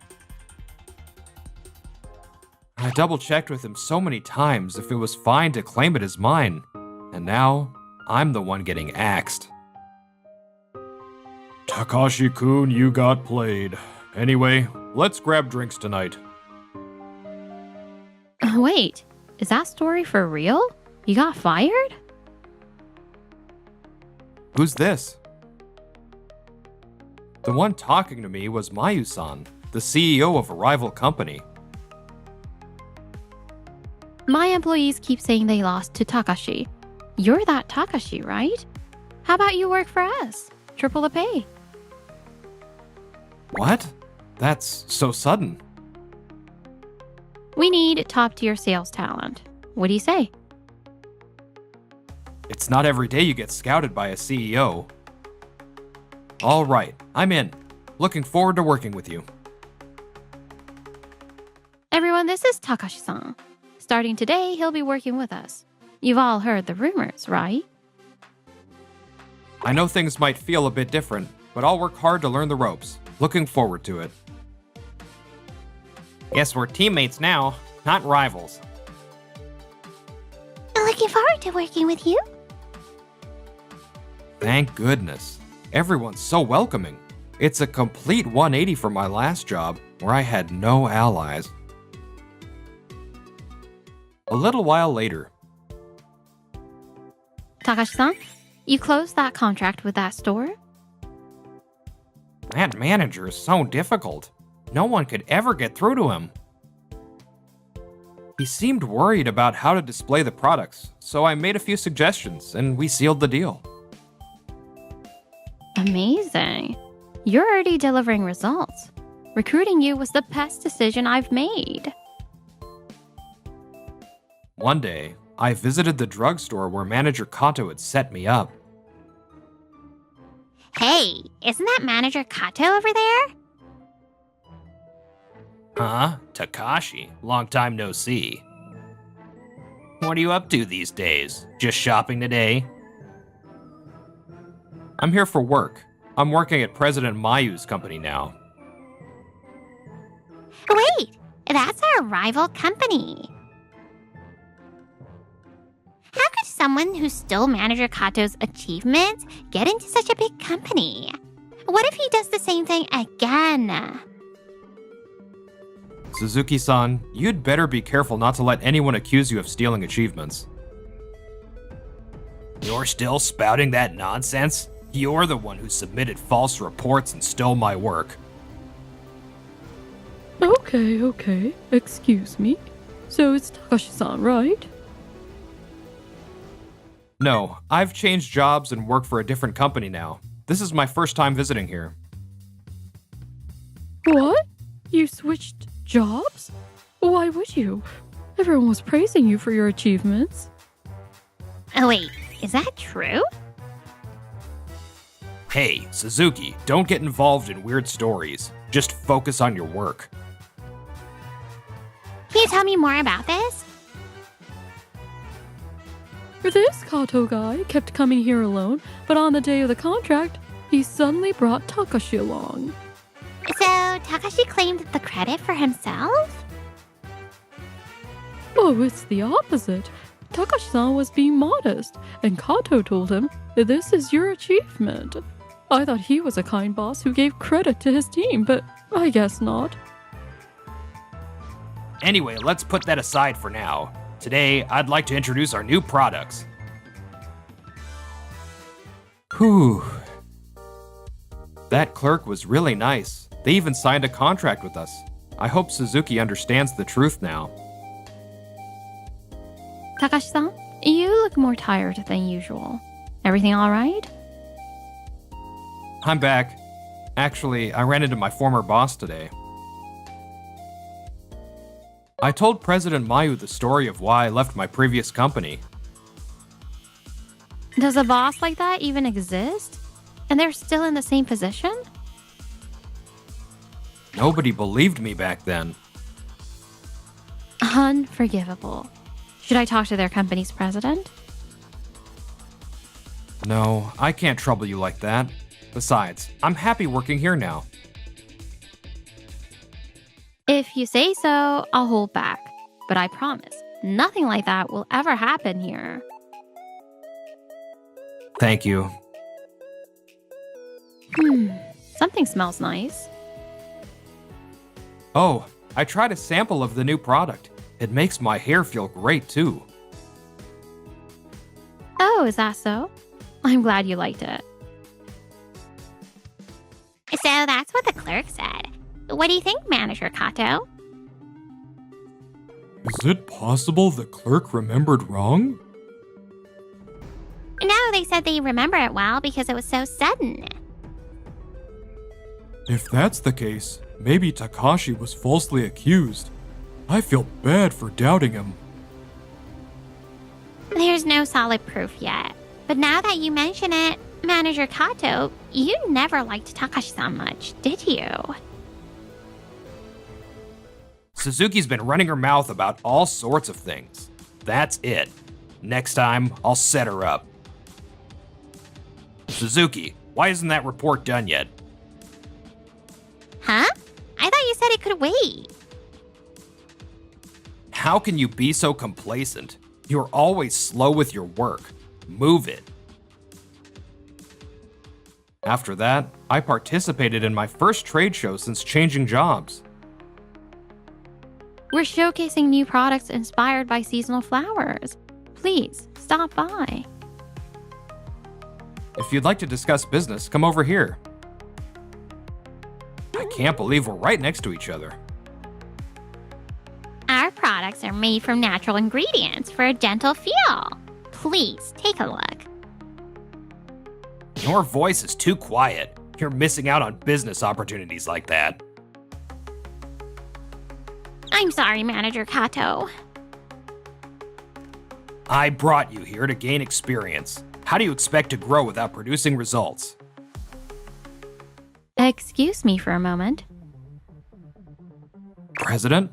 I double-checked with him so many times if it was fine to claim it as mine, and now I'm the one getting axed. Takashi-kun, you got played. Anyway, let's grab drinks tonight. Wait, is that story for real? You got fired? Who's this? The one talking to me was Mayu-san, the CEO of a rival company. My employees keep saying they lost to Takashi. You're that Takashi, right? How about you work for us? Triple the pay. What? That's so sudden. We need top-tier sales talent. What do you say? It's not every day you get scouted by a CEO. All right, I'm in. Looking forward to working with you. Everyone, this is Takashi-san. Starting today, he'll be working with us. You've all heard the rumors, right? I know things might feel a bit different, but I'll work hard to learn the ropes. Looking forward to it. Guess we're teammates now, not rivals. Looking forward to working with you. Thank goodness. Everyone's so welcoming. It's a complete 180 from my last job, where I had no allies. A little while later. Takashi-san, you closed that contract with that store? That manager is so difficult. No one could ever get through to him. He seemed worried about how to display the products, so I made a few suggestions and we sealed the deal. Amazing. You're already delivering results. Recruiting you was the best decision I've made. One day, I visited the drugstore where Manager Kato had set me up. Hey, isn't that Manager Kato over there? Huh? Takashi, long time no see. What are you up to these days? Just shopping today? I'm here for work. I'm working at President Mayu's company now. Wait, that's our rival company. How could someone who stole Manager Kato's achievements get into such a big company? What if he does the same thing again? Suzuki-san, you'd better be careful not to let anyone accuse you of stealing achievements. You're still spouting that nonsense? You're the one who submitted false reports and stole my work. Okay. Excuse me. So it's Takashi-san, right? No, I've changed jobs and work for a different company now. This is my first time visiting here. What? You switched jobs? Why would you? Everyone was praising you for your achievements. Oh wait, is that true? Hey, Suzuki, don't get involved in weird stories. Just focus on your work. Can you tell me more about this? This Kato guy kept coming here alone, but on the day of the contract, he suddenly brought Takashi along. So, Takashi claimed the credit for himself? Oh, it's the opposite. Takashi-san was being modest, and Kato told him, "This is your achievement." I thought he was a kind boss who gave credit to his team, but I guess not. Anyway, let's put that aside for now. Today, I'd like to introduce our new products. Whew. That clerk was really nice. They even signed a contract with us. I hope Suzuki understands the truth now. Takashi-san, you look more tired than usual. Everything all right? I'm back. Actually, I ran into my former boss today. I told President Mayu the story of why I left my previous company. Does a boss like that even exist? And they're still in the same position? Nobody believed me back then. Unforgivable. Should I talk to their company's president? No, I can't trouble you like that. Besides, I'm happy working here now. If you say so, I'll hold back. But I promise, nothing like that will ever happen here. Thank you. Something smells nice. Oh, I tried a sample of the new product. It makes my hair feel great too. Oh, is that so? I'm glad you liked it. So that's what the clerk said. What do you think, Manager Kato? Is it possible the clerk remembered wrong? No, they said they remember it well because it was so sudden. If that's the case, maybe Takashi was falsely accused. I feel bad for doubting him. There's no solid proof yet. But now that you mention it, Manager Kato, you never liked Takashi-san much, did you? Suzuki's been running her mouth about all sorts of things. That's it. Next time, I'll set her up. Suzuki, why isn't that report done yet? Huh? I thought you said it could wait. How can you be so complacent? You're always slow with your work. Move it. After that, I participated in my first trade show since changing jobs. We're showcasing new products inspired by seasonal flowers. Please, stop by. If you'd like to discuss business, come over here. I can't believe we're right next to each other. Our products are made from natural ingredients for a gentle feel. Please take a look. Your voice is too quiet. You're missing out on business opportunities like that. I'm sorry, Manager Kato. I brought you here to gain experience. How do you expect to grow without producing results? Excuse me for a moment. President?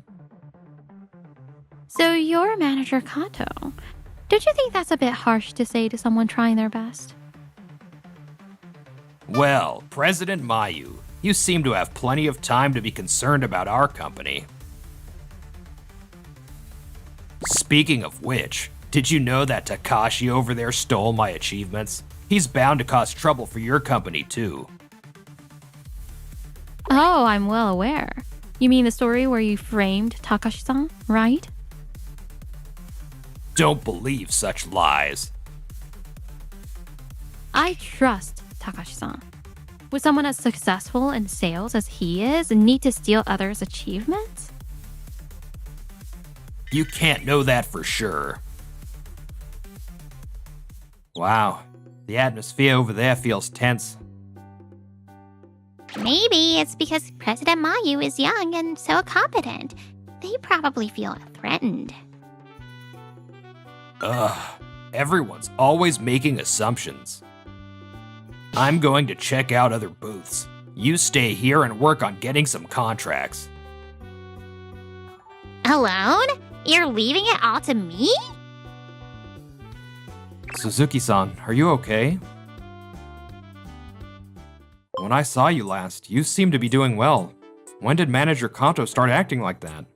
So you're Manager Kato. Don't you think that's a bit harsh to say to someone trying their best? Well, President Mayu, you seem to have plenty of time to be concerned about our company. Speaking of which, did you know that Takashi over there stole my achievements? He's bound to cause trouble for your company too. Oh, I'm well aware. You mean the story where you framed Takashi-san, right? Don't believe such lies. I trust Takashi-san. Would someone as successful in sales as he is need to steal others' achievements? You can't know that for sure. Wow, the atmosphere over there feels tense. Maybe it's because President Mayu is young and so competent. They probably feel threatened. Ugh, everyone's always making assumptions. I'm going to check out other booths. You stay here and work on getting some contracts. Alone? You're leaving it all to me? Suzuki-san, are you okay? When I saw you last, you seemed to be doing well. When did Manager Kanto start acting like that?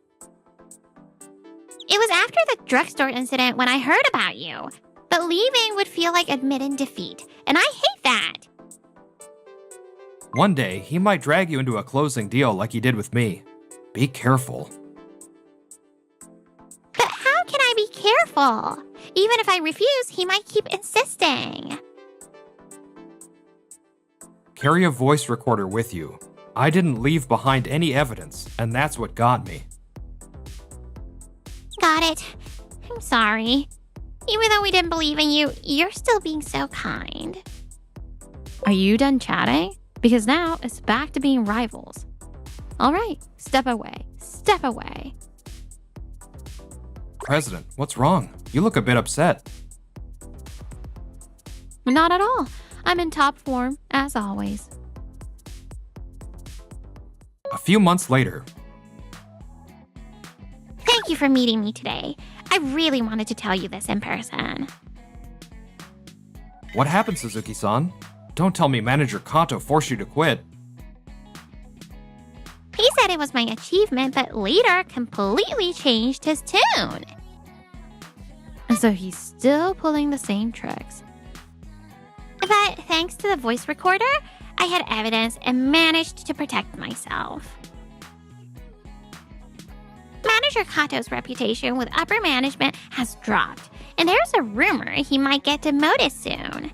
It was after the drugstore incident when I heard about you. But leaving would feel like admitting defeat, and I hate that. One day, he might drag you into a closing deal like he did with me. Be careful. But how can I be careful? Even if I refuse, he might keep insisting. Carry a voice recorder with you. I didn't leave behind any evidence, and that's what got me. Got it. I'm sorry. Even though we didn't believe in you, you're still being so kind. Are you done chatting? Because now it's back to being rivals. All right, step away. Step away. President, what's wrong? You look a bit upset. Not at all. I'm in top form, as always. A few months later, Thank Thank you for meeting me today. I really wanted to tell you this in person. What happened, Suzuki-san? Don't tell me Manager Kanto forced you to quit. He said it was my achievement, but later completely changed his tune. So he's still pulling the same tricks. But thanks to the voice recorder, I had evidence and managed to protect myself. Manager Kato's reputation with upper management has dropped, and there's a rumor he might get demoted soon.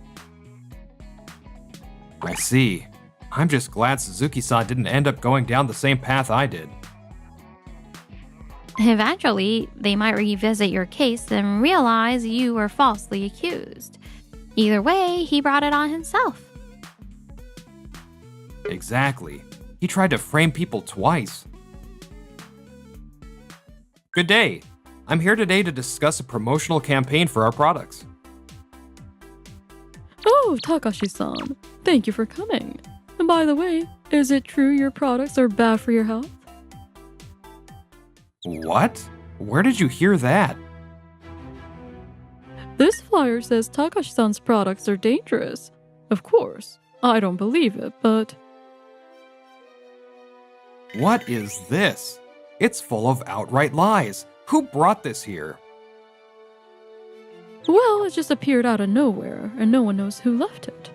I see. I'm just glad Suzuki-san didn't end up going down the same path I did. Eventually, they might revisit your case and realize you were falsely accused. Either way, he brought it on himself. Exactly. He tried to frame people twice. Good day. I'm here today to discuss a promotional campaign for our products. Oh, Takashi-san, thank you for coming. And by the way, is it true your products are bad for your health? What? Where did you hear that? This flyer says Takashi-san's products are dangerous. Of course, I don't believe it, but... What is this? It's full of outright lies. Who brought this here? Well, it just appeared out of nowhere, and no one knows who left it.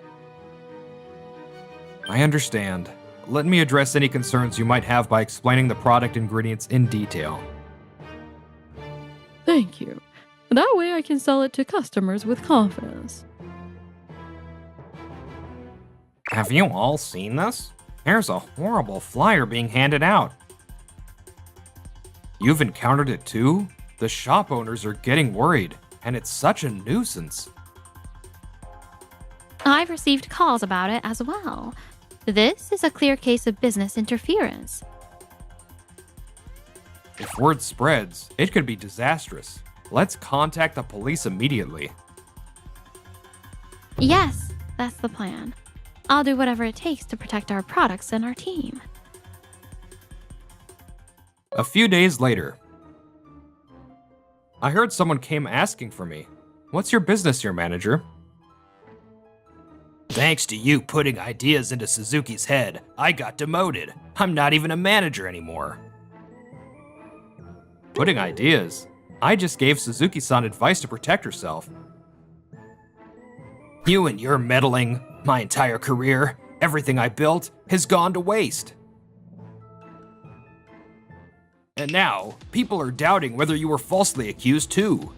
I understand. Let me address any concerns you might have by explaining the product ingredients in detail. Thank you. That way I can sell it to customers with confidence. Have you all seen this? There's a horrible flyer being handed out. You've encountered it too? The shop owners are getting worried, and it's such a nuisance. I've received calls about it as well. This is a clear case of business interference. If word spreads, it could be disastrous. Let's contact the police immediately. Yes, that's the plan. I'll do whatever it takes to protect our products and our team. A few days later, I heard someone came asking for me. What's your business here, manager? Thanks to you putting ideas into Suzuki's head, I got demoted. I'm not even a manager anymore. Putting ideas? I just gave Suzuki-san advice to protect herself. You and your meddling, my entire career, everything I built, has gone to waste. And now, people are doubting whether you were falsely accused too.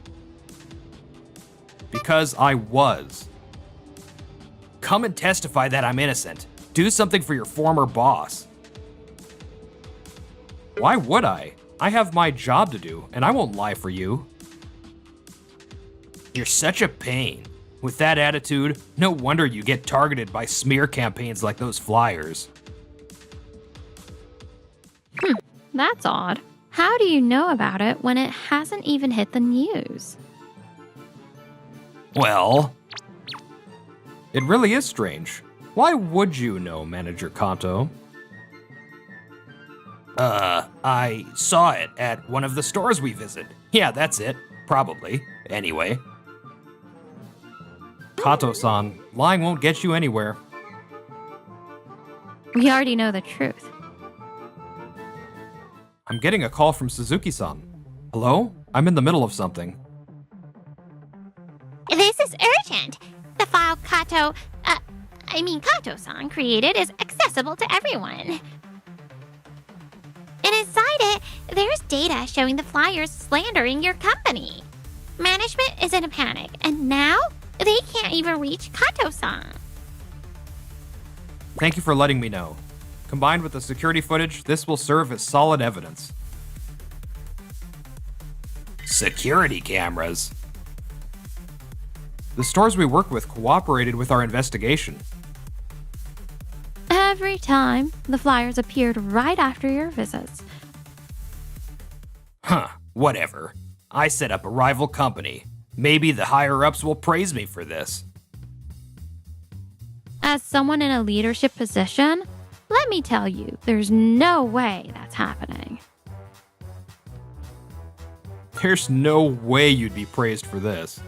Because I was. Come and testify that I'm innocent. Do something for your former boss. Why would I? I have my job to do, and I won't lie for you. You're such a pain. With that attitude, no wonder you get targeted by smear campaigns like those flyers. That's odd. How do you know about it when it hasn't even hit the news? Well, It really is strange. Why would you know, Manager Kanto? I saw it at one of the stores we visit. Yeah, that's it. Probably. Anyway. Kato-san, lying won't get you anywhere. We already know the truth. I'm getting a call from Suzuki-san. Hello? I'm in the middle of something. This is urgent. The file Kato-san created is accessible to everyone. And inside it, there's data showing the flyers slandering your company. Management is in a panic, and now they can't even reach Kato-san. Thank you for letting me know. Combined with the security footage, this will serve as solid evidence. Security cameras. The stores we work with cooperated with our investigation. Every time, the flyers appeared right after your visits. Huh, whatever. I set up a rival company. Maybe the higher-ups will praise me for this. As someone in a leadership position, let me tell you, there's no way that's happening. There's no way you'd be praised for this.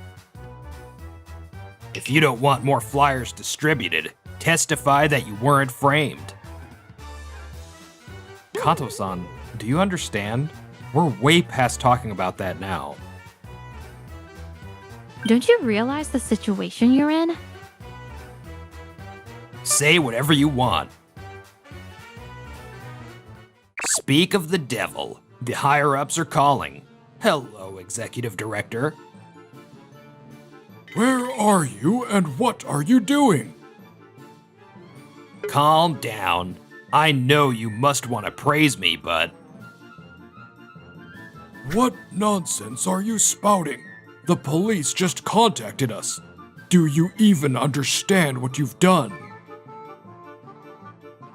If you don't want more flyers distributed, testify that you weren't framed. Kato-san, do you understand? We're way past talking about that now. Don't you realize the situation you're in? Say whatever you want. Speak of the devil. The higher-ups are calling. Hello, Executive Director. Where are you and what are you doing? Calm down. I know you must want to praise me, but... What nonsense are you spouting? The police just contacted us. Do you even understand what you've done?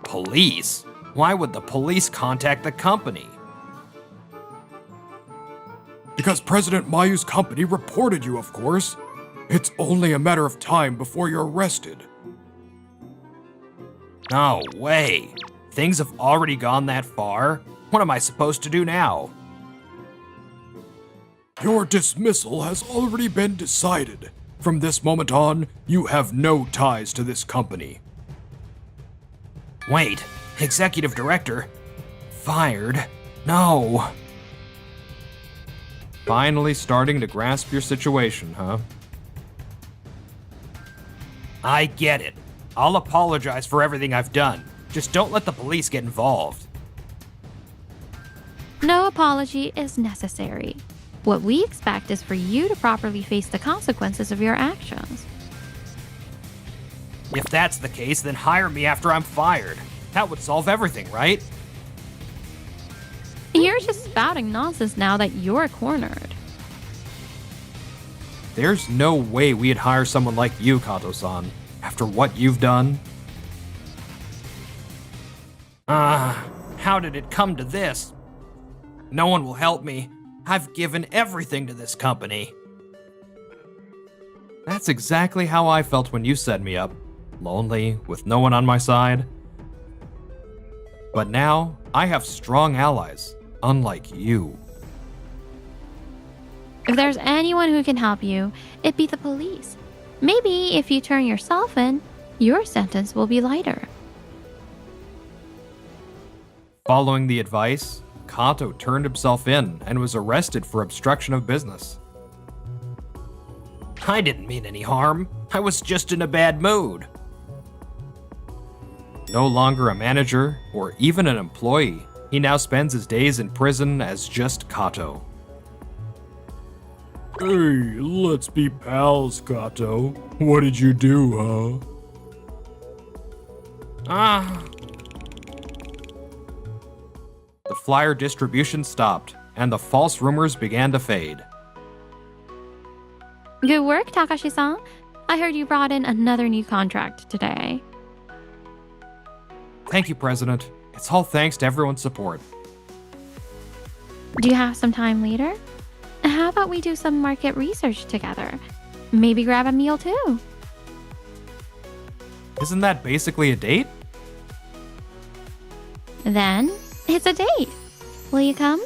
Police? Why would the police contact the company? Because President Mayu's company reported you, of course. It's only a matter of time before you're arrested. No way. Things have already gone that far? What am I supposed to do now? Your dismissal has already been decided. From this moment on, you have no ties to this company. Wait, Executive Director? Fired? No. Finally starting to grasp your situation, huh? I get it. I'll apologize for everything I've done. Just don't let the police get involved. No apology is necessary. What we expect is for you to properly face the consequences of your actions. If that's the case, then hire me after I'm fired. That would solve everything, right? You're just spouting nonsense now that you're cornered. There's no way we'd hire someone like you, Kato-san, after what you've done. How did it come to this? No one will help me. I've given everything to this company. That's exactly how I felt when you set me up. Lonely, with no one on my side. But now, I have strong allies, unlike you. If there's anyone who can help you, it'd be the police. Maybe if you turn yourself in, your sentence will be lighter. Following the advice, Kato turned himself in and was arrested for obstruction of business. I didn't mean any harm. I was just in a bad mood. No longer a manager or even an employee, he now spends his days in prison as just Kato. Hey, let's be pals, Kato. What did you do, huh? The flyer distribution stopped, and the false rumors began to fade. Good work, Takashi-san. I heard you brought in another new contract today. Thank you, President. It's all thanks to everyone's support. Do you have some time later? How about we do some market research together? Maybe grab a meal too. Isn't that basically a date? Then, it's a date. Will you come?